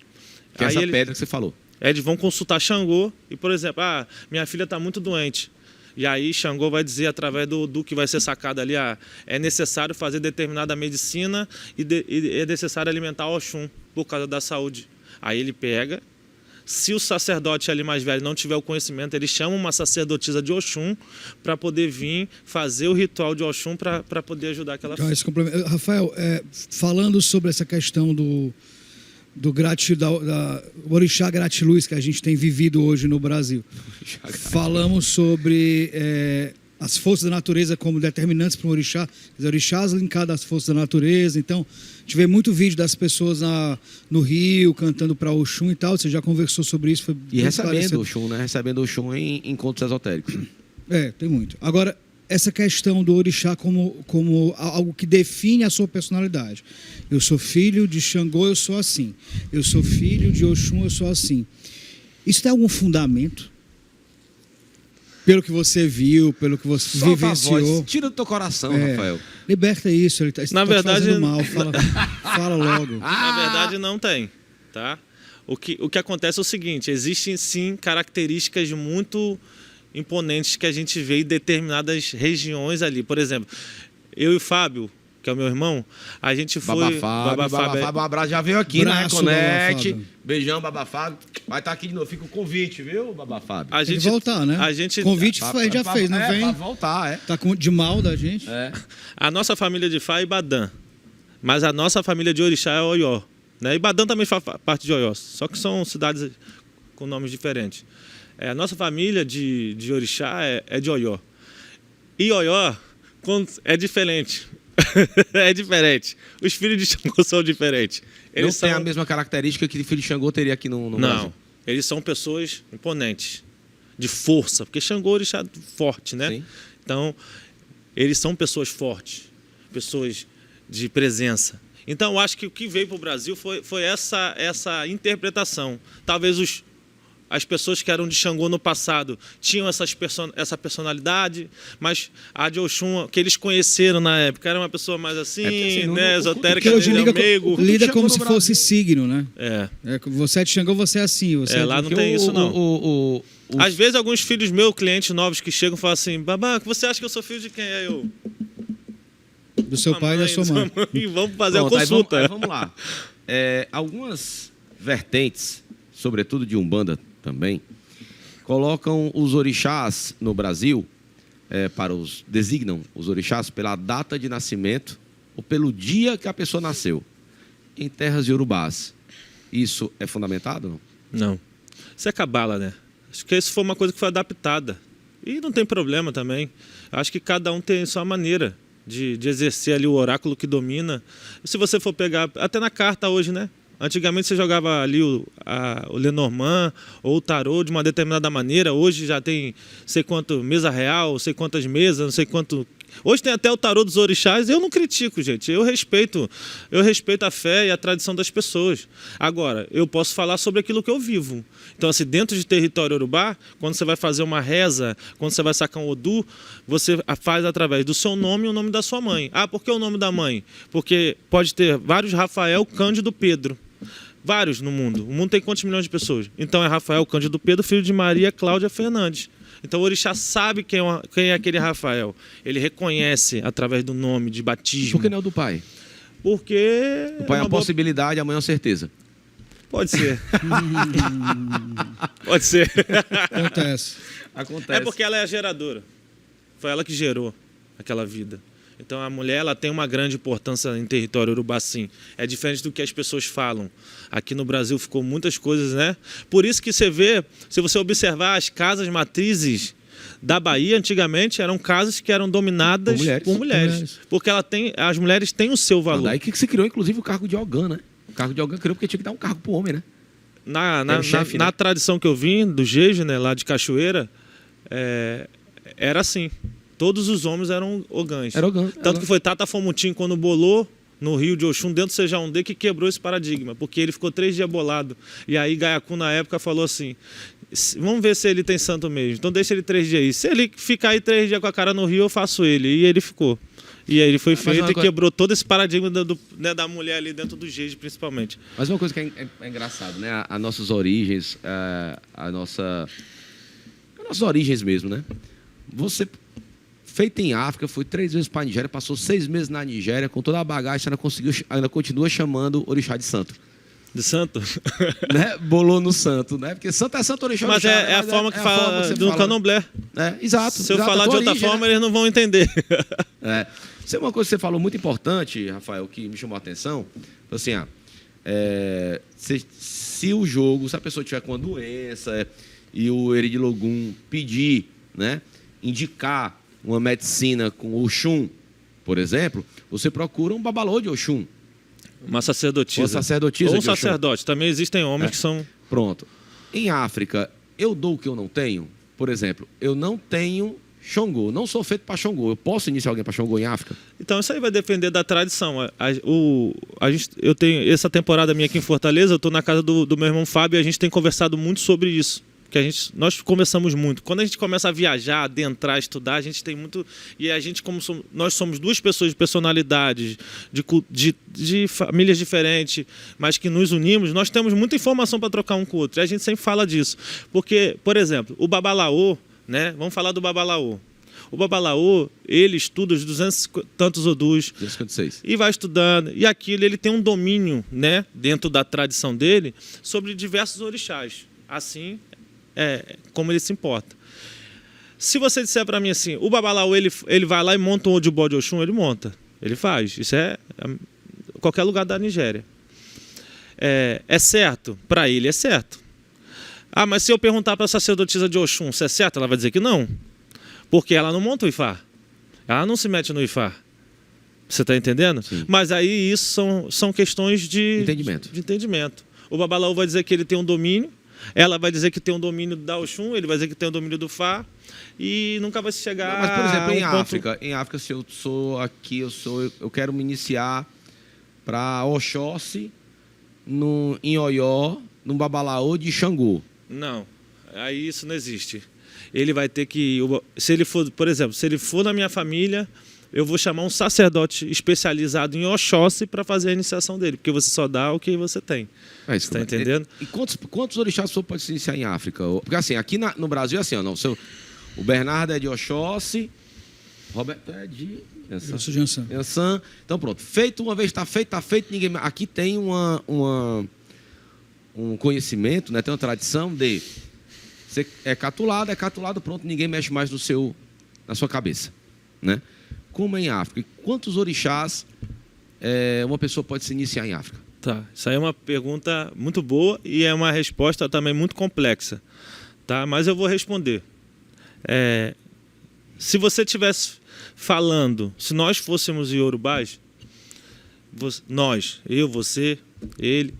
Que é essa pedra que você falou. Eles vão consultar Xangô e, por exemplo, minha filha está muito doente. E aí Xangô vai dizer, através do que vai ser sacado ali, é necessário fazer determinada medicina e é necessário alimentar Oxum por causa da saúde. Aí ele pega, se o sacerdote ali mais velho não tiver o conhecimento, ele chama uma sacerdotisa de Oxum para poder vir fazer o ritual de Oxum para poder ajudar aquela filha. Rafael, falando sobre essa questão do orixá gratiluz que a gente tem vivido hoje no Brasil. Falamos sobre as forças da natureza como determinantes para o orixá, os orixás linkados às forças da natureza. Então, a gente vê muito vídeo das pessoas no Rio cantando para Oxum e tal. Você já conversou sobre isso? E recebendo Oxum, né? Recebendo Oxum em encontros esotéricos. Tem muito. Agora, essa questão do orixá como algo que define a sua personalidade. Eu sou filho de Xangô, eu sou assim. Eu sou filho de Oxum, eu sou assim. Isso tem algum fundamento? Pelo que você viu, pelo que você vivenciou? Voz, tira do teu coração, Rafael. Liberta isso. Ele Na verdade, te fazendo mal. Fala logo. Na verdade, não tem. Tá? O que acontece é o seguinte, existem sim características muito imponentes que a gente vê em determinadas regiões ali. Por exemplo, eu e o Fábio, que é o meu irmão, a gente foi... Baba Fábio, um abraço, já veio aqui na Reconect. Beijão, Baba Fábio. Vai estar aqui de novo. Fica o convite, viu, Baba Fábio? Tem que voltar, né? Convite já fez, não vem? Pra voltar, Tá de mal da gente. A nossa família de Fá é Ibadã, mas a nossa família de Orixá é Oió. Né? Ibadã também faz parte de Oió, só que são cidades com nomes diferentes. A nossa família de Orixá é de Oió. E Oió é diferente. É diferente. Os filhos de Xangô são diferentes. Eles não têm a mesma característica que o filho de Xangô teria aqui no Brasil. Não. Eles são pessoas imponentes, de força. Porque Xangô é orixá forte, né? Sim. Então, eles são pessoas fortes, pessoas de presença. Então, eu acho que o que veio para o Brasil foi essa interpretação. Talvez as pessoas que eram de Xangô no passado tinham essa personalidade, mas a de Oxum, que eles conheceram na época, era uma pessoa mais assim, né, esotérica, lida como se fosse signo, né? Você é de Xangô, você é assim. Lá não tem isso, não. Às vezes, alguns filhos meus, clientes novos que chegam, falam assim, babá, você acha que eu sou filho de quem? Aí eu... Do seu pai e da sua mãe. Vamos fazer a consulta. Aí vamos lá. Algumas vertentes, sobretudo de Umbanda, também colocam os orixás no Brasil designam os orixás pela data de nascimento ou pelo dia que a pessoa nasceu em terras iorubás. Isso é fundamentado? Não. Isso é cabala, né? Acho que isso foi uma coisa que foi adaptada e não tem problema também. Acho que cada um tem sua maneira de exercer ali o oráculo que domina. Se você for pegar até na carta hoje, né? Antigamente você jogava ali o Lenormand ou o tarô de uma determinada maneira. Hoje já tem sei quanto mesa real, sei quantas mesas, não sei quanto Hoje tem até o tarô dos orixás, eu não critico, gente. Eu respeito a fé e a tradição das pessoas. Agora, eu posso falar sobre aquilo que eu vivo. Então, assim, dentro de território urubá, quando você vai fazer uma reza, quando você vai sacar um odu, você faz através do seu nome e o nome da sua mãe. Ah, por que o nome da mãe? Porque pode ter vários Rafael, Cândido, Pedro. Vários no mundo. O mundo tem quantos milhões de pessoas? Então é Rafael Cândido Pedro, filho de Maria Cláudia Fernandes. Então o orixá sabe quem é aquele Rafael. Ele reconhece através do nome, de batismo. Por que não é o do pai? Porque... O pai é uma possibilidade, a mãe é uma certeza. Pode ser. Pode ser. Acontece. Acontece. É porque ela é a geradora. Foi ela que gerou aquela vida. Então a mulher ela tem uma grande importância em território urubá, sim. É diferente do que as pessoas falam. Aqui no Brasil ficou muitas coisas, né? Por isso que você vê, se você observar as casas matrizes da Bahia, antigamente eram casas que eram dominadas por mulheres. Porque as mulheres têm o seu valor. Daí que se criou, inclusive, o cargo de Ogã, né? O cargo de Ogã criou porque tinha que dar um cargo pro homem, né? Na tradição que eu vim, do Jeje, né, lá de Cachoeira, era assim. Todos os homens eram ogãs. Era Ogã. Tanto que foi Tata Fomutim, quando bolou no Rio de Oxum, dentro do Sejaundê, que quebrou esse paradigma. Porque ele ficou 3 dias bolado. E aí Gaiacu, na época, falou assim, vamos ver se ele tem santo mesmo. Então deixa ele 3 dias aí. Se ele ficar aí 3 dias com a cara no Rio, eu faço ele. E ele ficou. E aí ele foi feito e quebrou todo esse paradigma da mulher ali dentro do Jeje, principalmente. Mas uma coisa que é engraçado, né? As nossas origens, as nossas origens mesmo, né? Você, feito em África, foi 3 vezes para a Nigéria, passou 6 meses na Nigéria, com toda a bagagem, você ainda continua chamando orixá de santo. De santo? Né? Bolou no santo, né? Porque santo é santo, orixá Mas orixá, é a forma que fala do candomblé. Exato. Se eu falar de outra forma, eles não vão entender. Isso é uma coisa que você falou muito importante, Rafael, que me chamou a atenção. Assim, se o jogo, se a pessoa tiver com uma doença e o Eridilogum pedir, né, indicar uma medicina com Oxum, por exemplo, você procura um babalô de Oxum. Uma sacerdotisa. Uma sacerdotisa. Ou um sacerdote. Também existem homens que são... Pronto. Em África, eu dou o que eu não tenho. Por exemplo, eu não tenho Xangô. Não sou feito para Xangô. Eu posso iniciar alguém para Xangô em África? Então, isso aí vai depender da tradição. Eu tenho essa temporada minha aqui em Fortaleza, eu estou na casa do meu irmão Fábio e a gente tem conversado muito sobre isso. Nós conversamos muito. Quando a gente começa a viajar, adentrar, estudar, a gente tem muito... E a gente, nós somos 2 pessoas de personalidades, de famílias diferentes, mas que nos unimos, nós temos muita informação para trocar um com o outro. E a gente sempre fala disso. Porque, por exemplo, o Babalaô, né? Vamos falar do Babalaô. O Babalaô, ele estuda os 200 e tantos odus. 256. E vai estudando. E aquilo, ele tem um domínio, né? Dentro da tradição dele, sobre diversos orixás. Assim... como ele se importa. Se você disser para mim assim, o Babalaô, ele vai lá e monta um Odubó de Oxum, ele monta. Ele faz. Isso é qualquer lugar da Nigéria. É certo? Para ele é certo. Ah, mas se eu perguntar para a sacerdotisa de Oxum se é certo, ela vai dizer que não. Porque ela não monta o Ifá. Ela não se mete no Ifá. Você está entendendo? Sim. Mas aí isso são questões de entendimento. O Babalaô vai dizer que ele tem um domínio, ela vai dizer que tem um domínio da Oxum, ele vai dizer que tem um domínio do Fá, e nunca vai se chegar. Não, mas, por exemplo, em África, se eu sou aqui, eu quero me iniciar para Oxóssi, em Oió, no Babalaô de Xangô. Não, aí isso não existe. Ele vai ter que, se ele for, por exemplo, se ele for na minha família, eu vou chamar um sacerdote especializado em Oxóssi para fazer a iniciação dele, porque você só dá o que você tem. Você está entendendo? E quantos orixás a pessoa pode se iniciar em África? Porque assim, aqui no Brasil é assim, o Bernardo é de Oxóssi, Roberto é de Iansã. Então pronto, feito uma vez, está feito, ninguém... Aqui tem um conhecimento, né? Tem uma tradição de... Você é catulado, pronto, ninguém mexe mais na sua cabeça, né? Como é em África? Quantos orixás uma pessoa pode se iniciar em África? Tá, isso aí é uma pergunta muito boa e é uma resposta também muito complexa, tá? Mas eu vou responder. Se você estivesse falando, se nós fôssemos iorubás, nós, eu, você, ele,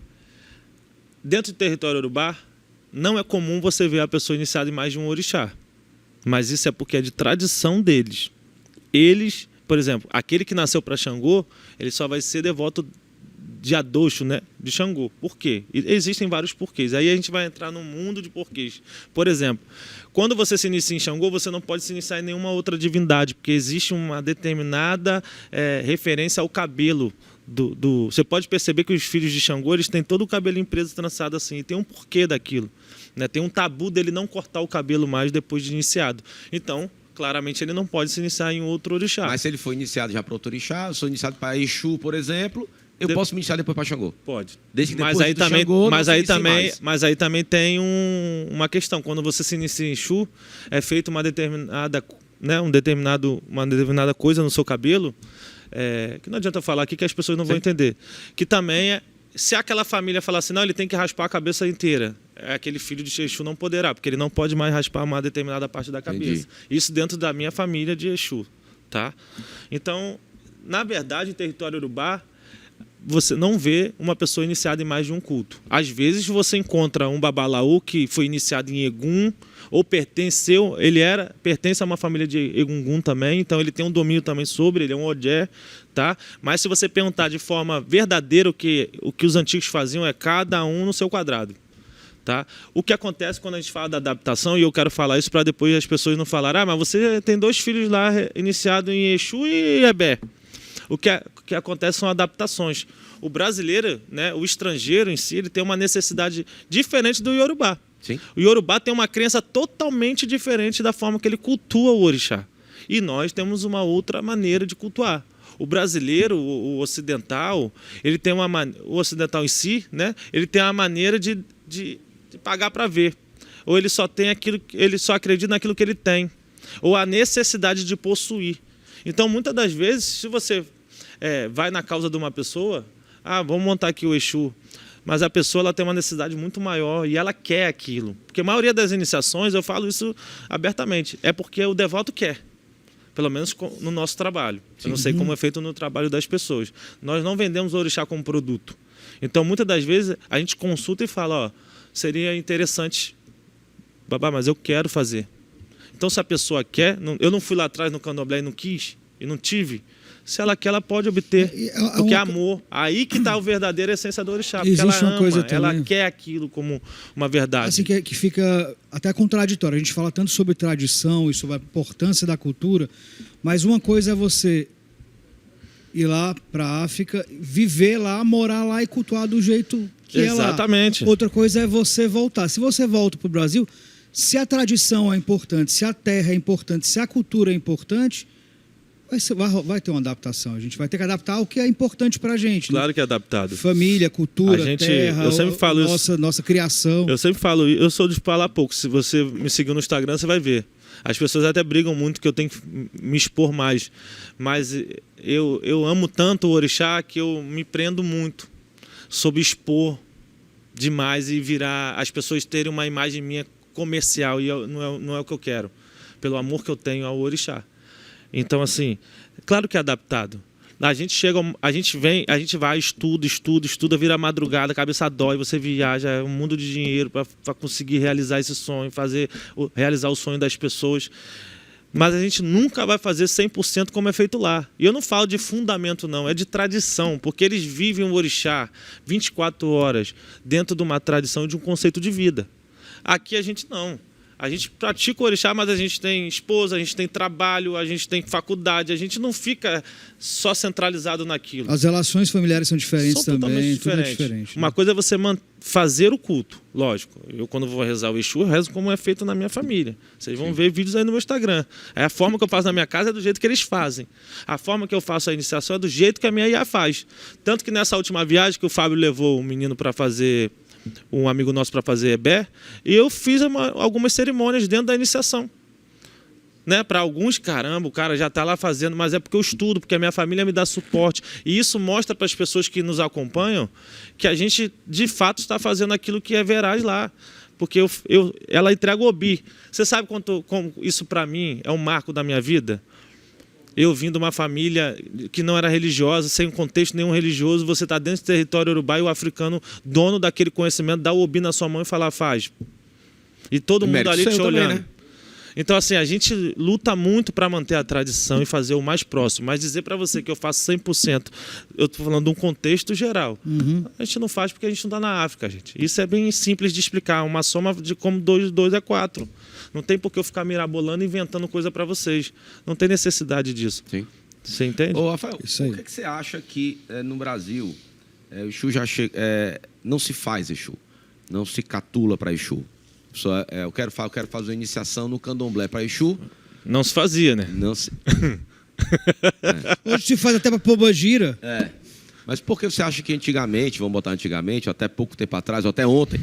dentro do território urubá, não é comum você ver a pessoa iniciada em mais de um orixá. Mas isso é porque é de tradição deles. eles, por exemplo, aquele que nasceu para Xangô, ele só vai ser devoto de adoxo, né, de Xangô. Por quê? Existem vários porquês. Aí a gente vai entrar num mundo de porquês. Por exemplo, quando você se inicia em Xangô, você não pode se iniciar em nenhuma outra divindade, porque existe uma determinada referência ao cabelo. Você pode perceber que os filhos de Xangô, eles têm todo o cabelinho preso, trançado assim, e tem um porquê daquilo, né? Tem um tabu dele não cortar o cabelo mais depois de iniciado. Então, claramente, ele não pode se iniciar em outro orixá. Mas se ele for iniciado já para outro orixá, eu sou iniciado para Exu, por exemplo, eu posso me iniciar depois para Xangô? Pode. Desde que Mas depois aí do também, Xangô, mas aí também tem uma questão. Quando você se inicia em Exu, é feita uma determinada, né, uma determinada coisa no seu cabelo, que não adianta falar aqui que as pessoas não vão entender. Que também se aquela família falar assim, não, ele tem que raspar a cabeça inteira, aquele filho de Exu não poderá, porque ele não pode mais raspar uma determinada parte da cabeça. Entendi. Isso dentro da minha família de Exu, tá? Então, na verdade, em território Urubá, você não vê uma pessoa iniciada em mais de um culto. Às vezes você encontra um babalaú que foi iniciado em Egum, ou pertence a uma família de Egungun também, então ele tem um domínio também sobre, ele é um Odé, tá? Mas se você perguntar de forma verdadeira o que os antigos faziam é cada um no seu quadrado. Tá? O que acontece quando a gente fala da adaptação, e eu quero falar isso para depois as pessoas não falarem, mas você tem 2 filhos lá iniciados em Exu e Ebé. O que acontece são adaptações. O brasileiro, né, o estrangeiro em si, ele tem uma necessidade diferente do Iorubá. Sim. O Iorubá tem uma crença totalmente diferente da forma que ele cultua o orixá. E nós temos uma outra maneira de cultuar. O brasileiro, o ocidental, ele tem o ocidental em si, né, ele tem uma maneira de pagar para ver. Ou ele só acredita naquilo que ele tem. Ou a necessidade de possuir. Então, muitas das vezes, se você vai na causa de uma pessoa, vamos montar aqui o Exu, mas a pessoa ela tem uma necessidade muito maior e ela quer aquilo. Porque a maioria das iniciações, eu falo isso abertamente, é porque o devoto quer. Pelo menos no nosso trabalho. Sim. Eu não sei como é feito no trabalho das pessoas. Nós não vendemos o orixá como produto. Então, muitas das vezes, a gente consulta e fala, seria interessante, babá, mas eu quero fazer. Então, se a pessoa quer, eu não fui lá atrás no candomblé e não quis, e não tive, se ela quer, ela pode obter, porque é amor. Aí que está a verdadeira essência do orixá, porque ela ama, ela quer aquilo como uma verdade. Assim que fica até contraditório. A gente fala tanto sobre tradição e sobre a importância da cultura, mas uma coisa é você ir lá para a África, viver lá, morar lá e cultuar do jeito que é lá. Exatamente. Outra coisa é você voltar. Se você volta para o Brasil, se a tradição é importante, se a terra é importante, se a cultura é importante, vai ter uma adaptação. A gente vai ter que adaptar o que é importante para a gente. Claro, né? que é adaptado. Família, cultura, terra, eu sempre falo nossa criação. Eu sempre falo, eu sou de falar pouco. Se você me seguir no Instagram, você vai ver. As pessoas até brigam muito que eu tenho que me expor mais. Mas eu amo tanto o orixá que eu me prendo muito sobre expor demais e virar as pessoas terem uma imagem minha comercial, e não é o que eu quero, pelo amor que eu tenho ao orixá. Então, assim, claro que é adaptado. A gente vai, estuda, vira madrugada, a cabeça dói, você viaja, é um mundo de dinheiro para conseguir realizar esse sonho, realizar o sonho das pessoas. Mas a gente nunca vai fazer 100% como é feito lá. E eu não falo de fundamento, não, é de tradição, porque eles vivem o orixá 24 horas dentro de uma tradição e de um conceito de vida. Aqui a gente não. A gente pratica o orixá, mas a gente tem esposa, a gente tem trabalho, a gente tem faculdade, a gente não fica só centralizado naquilo. As relações familiares são diferentes são também, totalmente tudo é diferente. Uma coisa é você fazer o culto, lógico. Eu, quando vou rezar o Exu, eu rezo como é feito na minha família. Vocês vão ver vídeos aí no meu Instagram. A forma que eu faço na minha casa é do jeito que eles fazem. A forma que eu faço a iniciação é do jeito que a minha IA faz. Tanto que nessa última viagem que o Fábio levou um menino para fazer... um amigo nosso para fazer Ebé, e eu fiz algumas cerimônias dentro da iniciação. Né? Para alguns, caramba, o cara já está lá fazendo, mas é porque eu estudo, porque a minha família me dá suporte. E isso mostra para as pessoas que nos acompanham que a gente, de fato, está fazendo aquilo que é veraz lá. Porque ela entrega o Obi. Você sabe como isso, para mim, é um marco da minha vida? Eu vim de uma família que não era religiosa, sem contexto nenhum religioso, você está dentro do território urubá e o africano, dono daquele conhecimento, dá o Obi na sua mão e fala, faz. E todo mundo ali te olhando. Também, né? Então, assim, a gente luta muito para manter a tradição e fazer o mais próximo. Mas dizer para você que eu faço 100%, eu estou falando de um contexto geral. A gente não faz porque a gente não está na África, gente. Isso é bem simples de explicar. Uma soma de como 2 é 4. Não tem por que eu ficar mirabolando e inventando coisa para vocês. Não tem necessidade disso. Sim. Você entende? Ô, Rafael, Isso aí. por que você acha que no Brasil o Exu já não se faz Exu? Não se catula para Exu? Só, eu quero fazer uma iniciação no candomblé para Exu. Não se fazia, né? Não se... Hoje se faz até para Pombagira. Mas por que você acha que antigamente, vamos botar antigamente, ou até pouco tempo atrás, ou até ontem,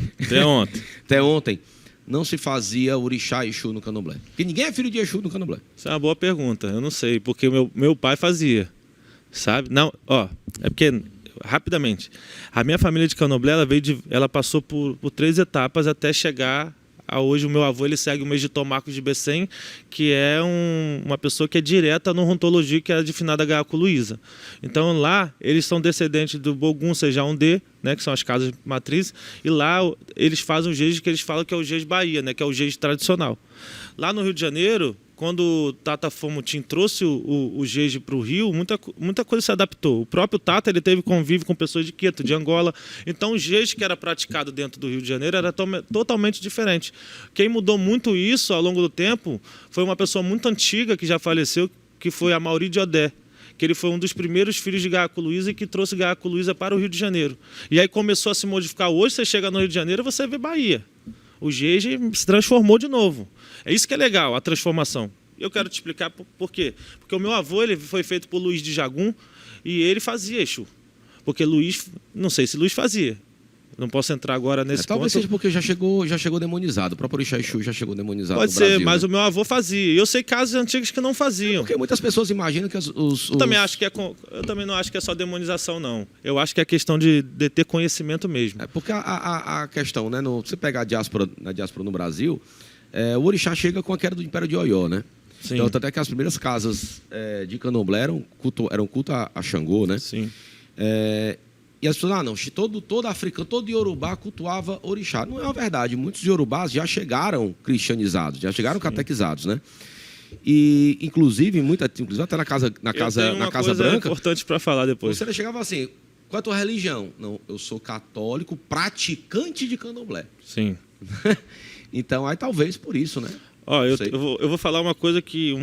Até ontem. não se fazia orixá e Exu no candomblé? Porque ninguém é filho de Exu no candomblé. Isso é uma boa pergunta. Eu não sei, porque meu pai fazia. Sabe? Não, é porque, rapidamente, a minha família de candomblé, ela passou por 3 etapas até chegar a hoje. O meu avô, ele segue o Megitó Marcos de Becém, que é uma pessoa que é direta no Rontologia, que é de finada Gaco Luísa. Então lá, eles são descendentes do Bogum Sejaundê, né, que são as casas matrizes, e lá eles fazem o jeje que eles falam que é o jeje Bahia, né, que é o jeje tradicional. Lá no Rio de Janeiro, quando o Tata Fomutim trouxe o jeje para o Rio, muita coisa se adaptou. O próprio Tata, ele teve convívio com pessoas de Queto, de Angola. Então o jeje que era praticado dentro do Rio de Janeiro era totalmente diferente. Quem mudou muito isso ao longo do tempo foi uma pessoa muito antiga que já faleceu, que foi a Mauri de Odé, que ele foi um dos primeiros filhos de Gaco Luísa e que trouxe Gaco Luísa para o Rio de Janeiro. E aí começou a se modificar. Hoje você chega no Rio de Janeiro e você vê Bahia. O jeje se transformou de novo. É isso que é legal, a transformação. Eu quero te explicar por quê. Porque o meu avô, ele foi feito por Luiz de Jagum e ele fazia Exu. Porque Luiz, não sei se Luiz fazia. Não posso entrar agora nesse Talvez ponto. seja porque já chegou demonizado. O próprio orixá Exu já chegou demonizado Pode no ser, Brasil, mas né? o meu avô fazia. Eu sei casos antigos que não faziam. Porque muitas pessoas imaginam que Eu também não acho que é só demonização, não. Eu acho que é questão de ter conhecimento mesmo. Porque a questão, né? Você pegar na diáspora no Brasil, o orixá chega com a queda do Império de Oió, né? Sim. Então, até que as primeiras casas de candomblé eram culto a Xangô, né? Sim. E as pessoas, não, todo africano, todo iorubá cultuava orixá. Não é uma verdade. Muitos iorubás já chegaram cristianizados, já chegaram catequizados, né? E, inclusive até na Casa Branca, importante para falar depois. você chegava assim, qual é a tua religião? Não, eu sou católico, praticante de candomblé. Sim. Então, aí talvez por isso, né? Ó, eu vou falar uma coisa que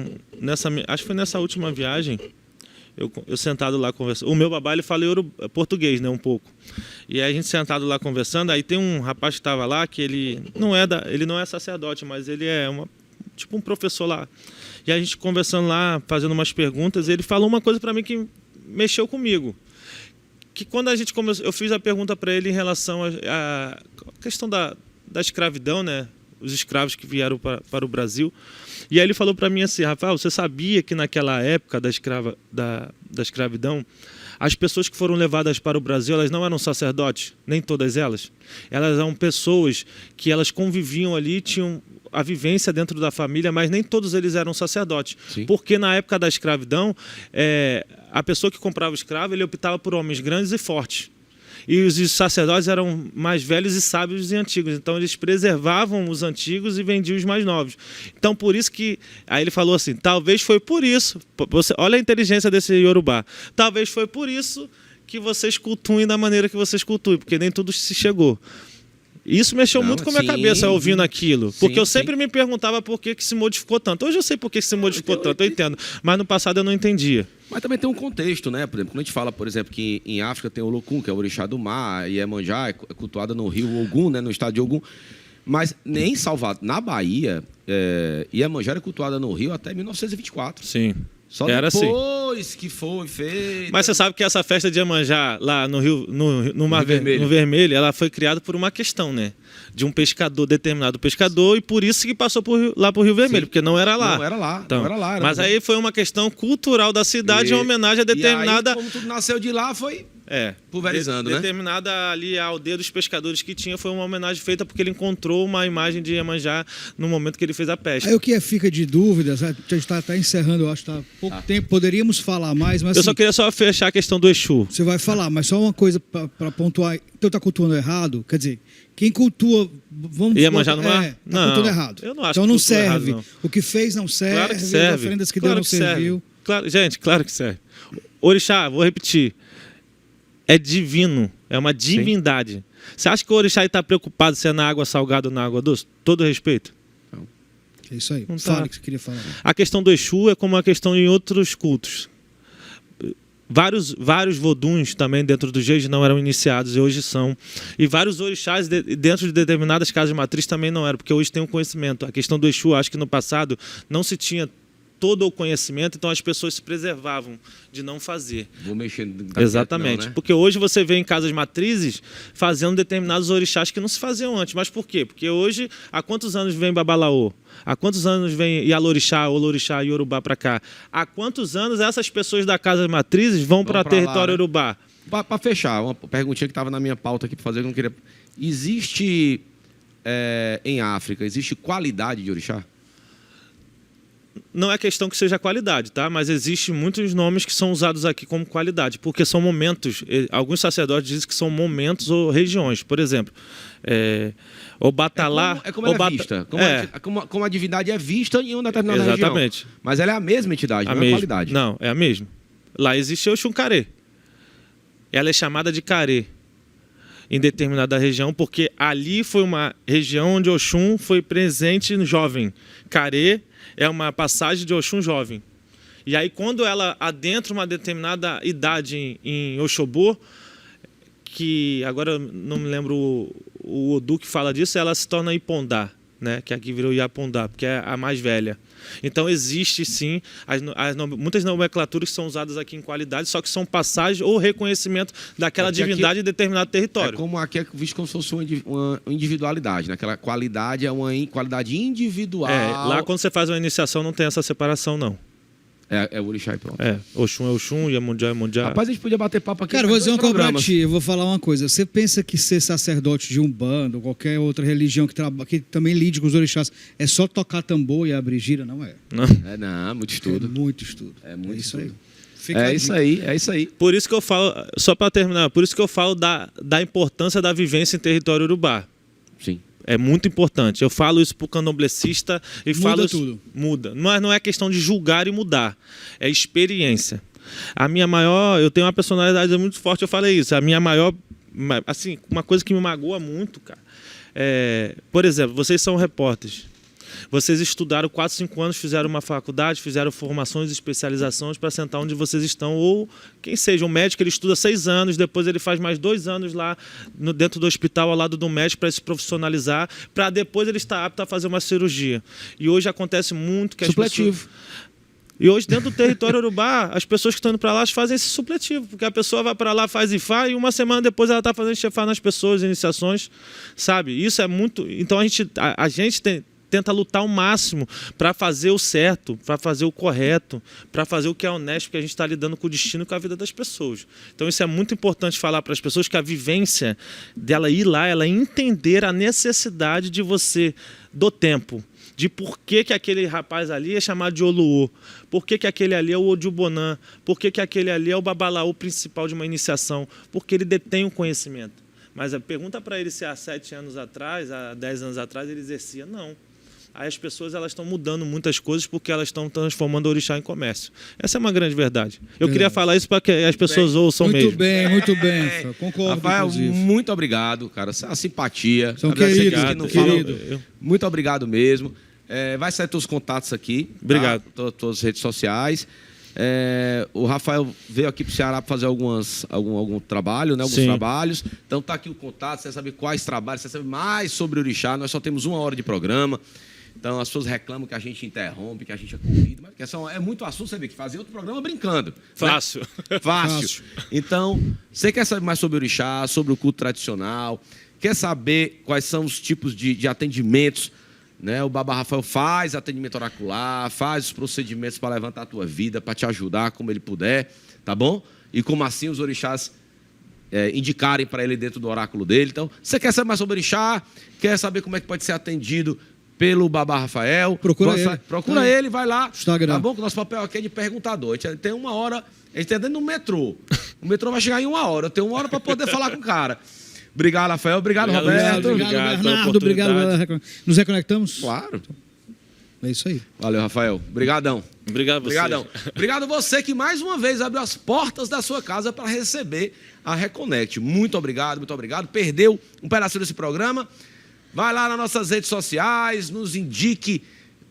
acho que foi nessa última viagem, eu sentado lá conversando. O meu babá, ele fala português, né, um pouco. E aí a gente sentado lá conversando, aí tem um rapaz que estava lá que ele não é sacerdote, mas ele é tipo um professor lá. E a gente conversando lá, fazendo umas perguntas, ele falou uma coisa para mim que mexeu comigo. Que quando a gente começou, eu fiz a pergunta para ele em relação à questão da escravidão, né? Os escravos que vieram para o Brasil. E aí ele falou para mim assim, Rafael, você sabia que naquela época da escravidão, as pessoas que foram levadas para o Brasil, elas não eram sacerdotes, nem todas elas. Elas eram pessoas que elas conviviam ali, tinham a vivência dentro da família, mas nem todos eles eram sacerdotes. Sim. Porque na época da escravidão, a pessoa que comprava o escravo, ele optava por homens grandes e fortes. E os sacerdotes eram mais velhos e sábios e antigos. Então, eles preservavam os antigos e vendiam os mais novos. Então, por isso que... Aí ele falou assim, talvez foi por isso... Olha a inteligência desse iorubá. Talvez foi por isso que vocês cultuem da maneira que vocês cultuem, porque nem tudo se chegou. Isso mexeu muito com a minha cabeça ouvindo aquilo. Porque eu sempre me perguntava por que se modificou tanto. Hoje eu sei por que se modificou tanto, eu entendo. Mas no passado eu não entendia. Mas também tem um contexto, né? Por exemplo, quando a gente fala, por exemplo, que em África tem o Olokun, que é o orixá do mar, e Iemanjá é cultuada no rio Ogum, né? No estado de Ogum. Mas nem em Salvador, na Bahia, Iemanjá era cultuada no rio até 1924. Sim. Só era depois assim. que foi feita. Mas você sabe que essa festa de Iemanjá, lá no Rio, no Mar Vermelho. No Vermelho, ela foi criada por uma questão, né? De um determinado pescador, e por isso que passou lá para o Rio Vermelho, porque não era lá. Não era lá, então, não era lá. Mas aí foi uma questão cultural da cidade, em homenagem a determinada... E aí, como tudo nasceu de lá, foi Pulverizando, né? Determinada ali a aldeia dos pescadores que tinha foi uma homenagem feita porque ele encontrou uma imagem de Iemanjá no momento que ele fez a pesca. Aí o que fica de dúvidas, a gente está encerrando, eu acho que está pouco tempo, poderíamos falar mais, mas Eu só queria fechar a questão do Exu. você vai falar, mas só uma coisa para pontuar, então está cultuando errado, quer dizer, quem cultua, vamos Iemanjá no mar? tá Não, cultuando errado. eu não acho então que não cultua errado, serve. não. O que fez não serve, Claro que serve. as oferendas que Claro deu não serviu. serve. Claro, gente, claro que serve. Orixá, vou repetir, é divino, é uma divindade. Você acha que o Orixá está preocupado se é na água salgada ou na água doce? Todo respeito. É isso aí. Não tá. Fale o que você queria falar. A questão do Exu é como a questão em outros cultos. Vários voduns também dentro do Jeje não eram iniciados e hoje são. E vários orixás dentro de determinadas casas de matriz também não eram, porque hoje tem um conhecimento. A questão do Exu, acho que no passado não se tinha todo o conhecimento, então as pessoas se preservavam de não fazer. Vou mexer. Exatamente. Não, né? Porque hoje você vê em casas matrizes fazendo determinados orixás que não se faziam antes. Mas por quê? Porque hoje, há quantos anos vem Babalaô? Há quantos anos vem Yalorixá, Olorixá e Yorubá para cá? Há quantos anos essas pessoas da casa matrizes vão para território lá, né? Yorubá? Para fechar, uma perguntinha que estava na minha pauta aqui para fazer, que eu não queria. Existe em África, existe qualidade de orixá? Não é questão que seja qualidade, tá? Mas existem muitos nomes que são usados aqui como qualidade, porque são momentos. Alguns sacerdotes dizem que são momentos ou regiões. Por exemplo, o Batalá... É como ela é vista. Como a divindade é vista em uma determinada região. Exatamente. Mas ela é a mesma entidade, não é a qualidade. Não, é a mesma. Lá existe o Oxum Carê. Ela é chamada de Carê em determinada região, porque ali foi uma região onde Oxum foi presente no jovem. Carê é uma passagem de Oxum jovem. E aí, quando ela adentra uma determinada idade em Oxobô, que agora eu não me lembro o Odu que fala disso, ela se torna Ipondá, né? Que aqui virou Iapondá, porque é a mais velha. Então, existe sim muitas nomenclaturas que são usadas aqui em qualidade, só que são passagens ou reconhecimento daquela divindade em determinado território. É como aqui é visto como se fosse uma individualidade, né? Aquela qualidade é uma qualidade individual. Lá quando você faz uma iniciação não tem essa separação, não. É o orixá e pronto. Oxum é Oxum, Iemanjá é Iemanjá. Rapaz, a gente podia bater papo aqui. Cara, vou dizer uma coisa pra ti, eu vou falar uma coisa. Você pensa que ser sacerdote de Umbanda ou qualquer outra religião que também lide com os orixás é só tocar tambor e abrir gira? Não é. Não. Muito estudo. É muito estudo. É muito isso estudo. aí. É isso aí. Por isso que eu falo, só para terminar, por isso que eu falo da importância da vivência em território urubá. Sim. É muito importante. Eu falo isso para o candomblessista e Muda falo isso, tudo. Muda. Mas não é questão de julgar e mudar. É experiência. Eu tenho uma personalidade muito forte, eu falei isso. A minha maior, assim, uma coisa que me magoa muito, cara. Por exemplo, vocês são repórteres. Vocês estudaram 4, 5 anos, fizeram uma faculdade, fizeram formações e especializações para sentar onde vocês estão. Ou, quem seja, um médico, ele estuda 6 anos, depois ele faz mais 2 anos lá dentro do hospital, ao lado do médico, para se profissionalizar, para depois ele estar apto a fazer uma cirurgia. E hoje acontece muito que as supletivo. E hoje, dentro do território urubá, as pessoas que estão indo para lá fazem esse supletivo, porque a pessoa vai para lá, faz IFA, e uma semana depois ela está fazendo chefar nas pessoas, iniciações, sabe? Isso é muito... Então, a gente tenta lutar ao máximo para fazer o certo, para fazer o correto, para fazer o que é honesto, porque a gente está lidando com o destino e com a vida das pessoas. Então isso é muito importante falar para as pessoas, que a vivência dela ir lá, ela entender a necessidade de você, do tempo, de por que aquele rapaz ali é chamado de Oluô, por que aquele ali é o Odubonã, por que aquele ali é o Babalaú principal de uma iniciação, porque ele detém o conhecimento. Mas pergunta para ele se há 7 anos atrás, há 10 anos atrás, ele exercia. Não. Aí as pessoas estão mudando muitas coisas porque elas estão transformando o orixá em comércio. Essa é uma grande verdade. Eu queria falar isso para que as pessoas ouçam mesmo. Muito bem. Concordo, Rafael, inclusive. muito obrigado, cara. A simpatia. São queridos, Muito obrigado mesmo. Vai sair teus contatos aqui. Obrigado. Tá? Todas as redes sociais. O Rafael veio aqui para o Ceará para fazer algum trabalho, né? Alguns Sim. trabalhos. Então tá aqui o contato, você sabe quais trabalhos, você sabe mais sobre o orixá. Nós só temos 1 hora de programa. Então as pessoas reclamam que a gente interrompe, que a gente é corrido, mas é muito assunto, você vê que fazer outro programa brincando. Fácil. Né? Fácil. Então, você quer saber mais sobre o orixá, sobre o culto tradicional, quer saber quais são os tipos de atendimentos, né? O Baba Rafael faz atendimento oracular, faz os procedimentos para levantar a tua vida, para te ajudar como ele puder, tá bom? E como assim os orixás indicarem para ele dentro do oráculo dele. Então, você quer saber mais sobre orixá, quer saber como é que pode ser atendido pelo Babá Rafael, procura ele, vai lá. Instagram. Tá bom? Que o nosso papel aqui é de perguntador. A gente tem 1 hora, a gente está dentro do metrô. O metrô vai chegar em 1 hora. Eu tenho 1 hora para poder falar com o cara. Obrigado, Rafael. Obrigado, Roberto. Obrigado pela Bernardo. Obrigado. Nos reconectamos? Claro. É isso aí. Valeu, Rafael. Obrigadão. Obrigado a vocês. Obrigadão. Obrigado você que mais uma vez abriu as portas da sua casa para receber a Reconnect. Muito obrigado, muito obrigado. Perdeu um pedacinho desse programa? Vai lá nas nossas redes sociais, nos indique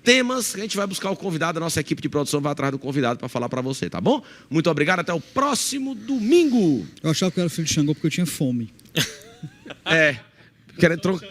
temas, que a gente vai buscar o convidado, a nossa equipe de produção vai atrás do convidado para falar para você, tá bom? Muito obrigado, até o próximo domingo. Eu achava que eu era filho de Xangô porque eu tinha fome. Querendo trocar.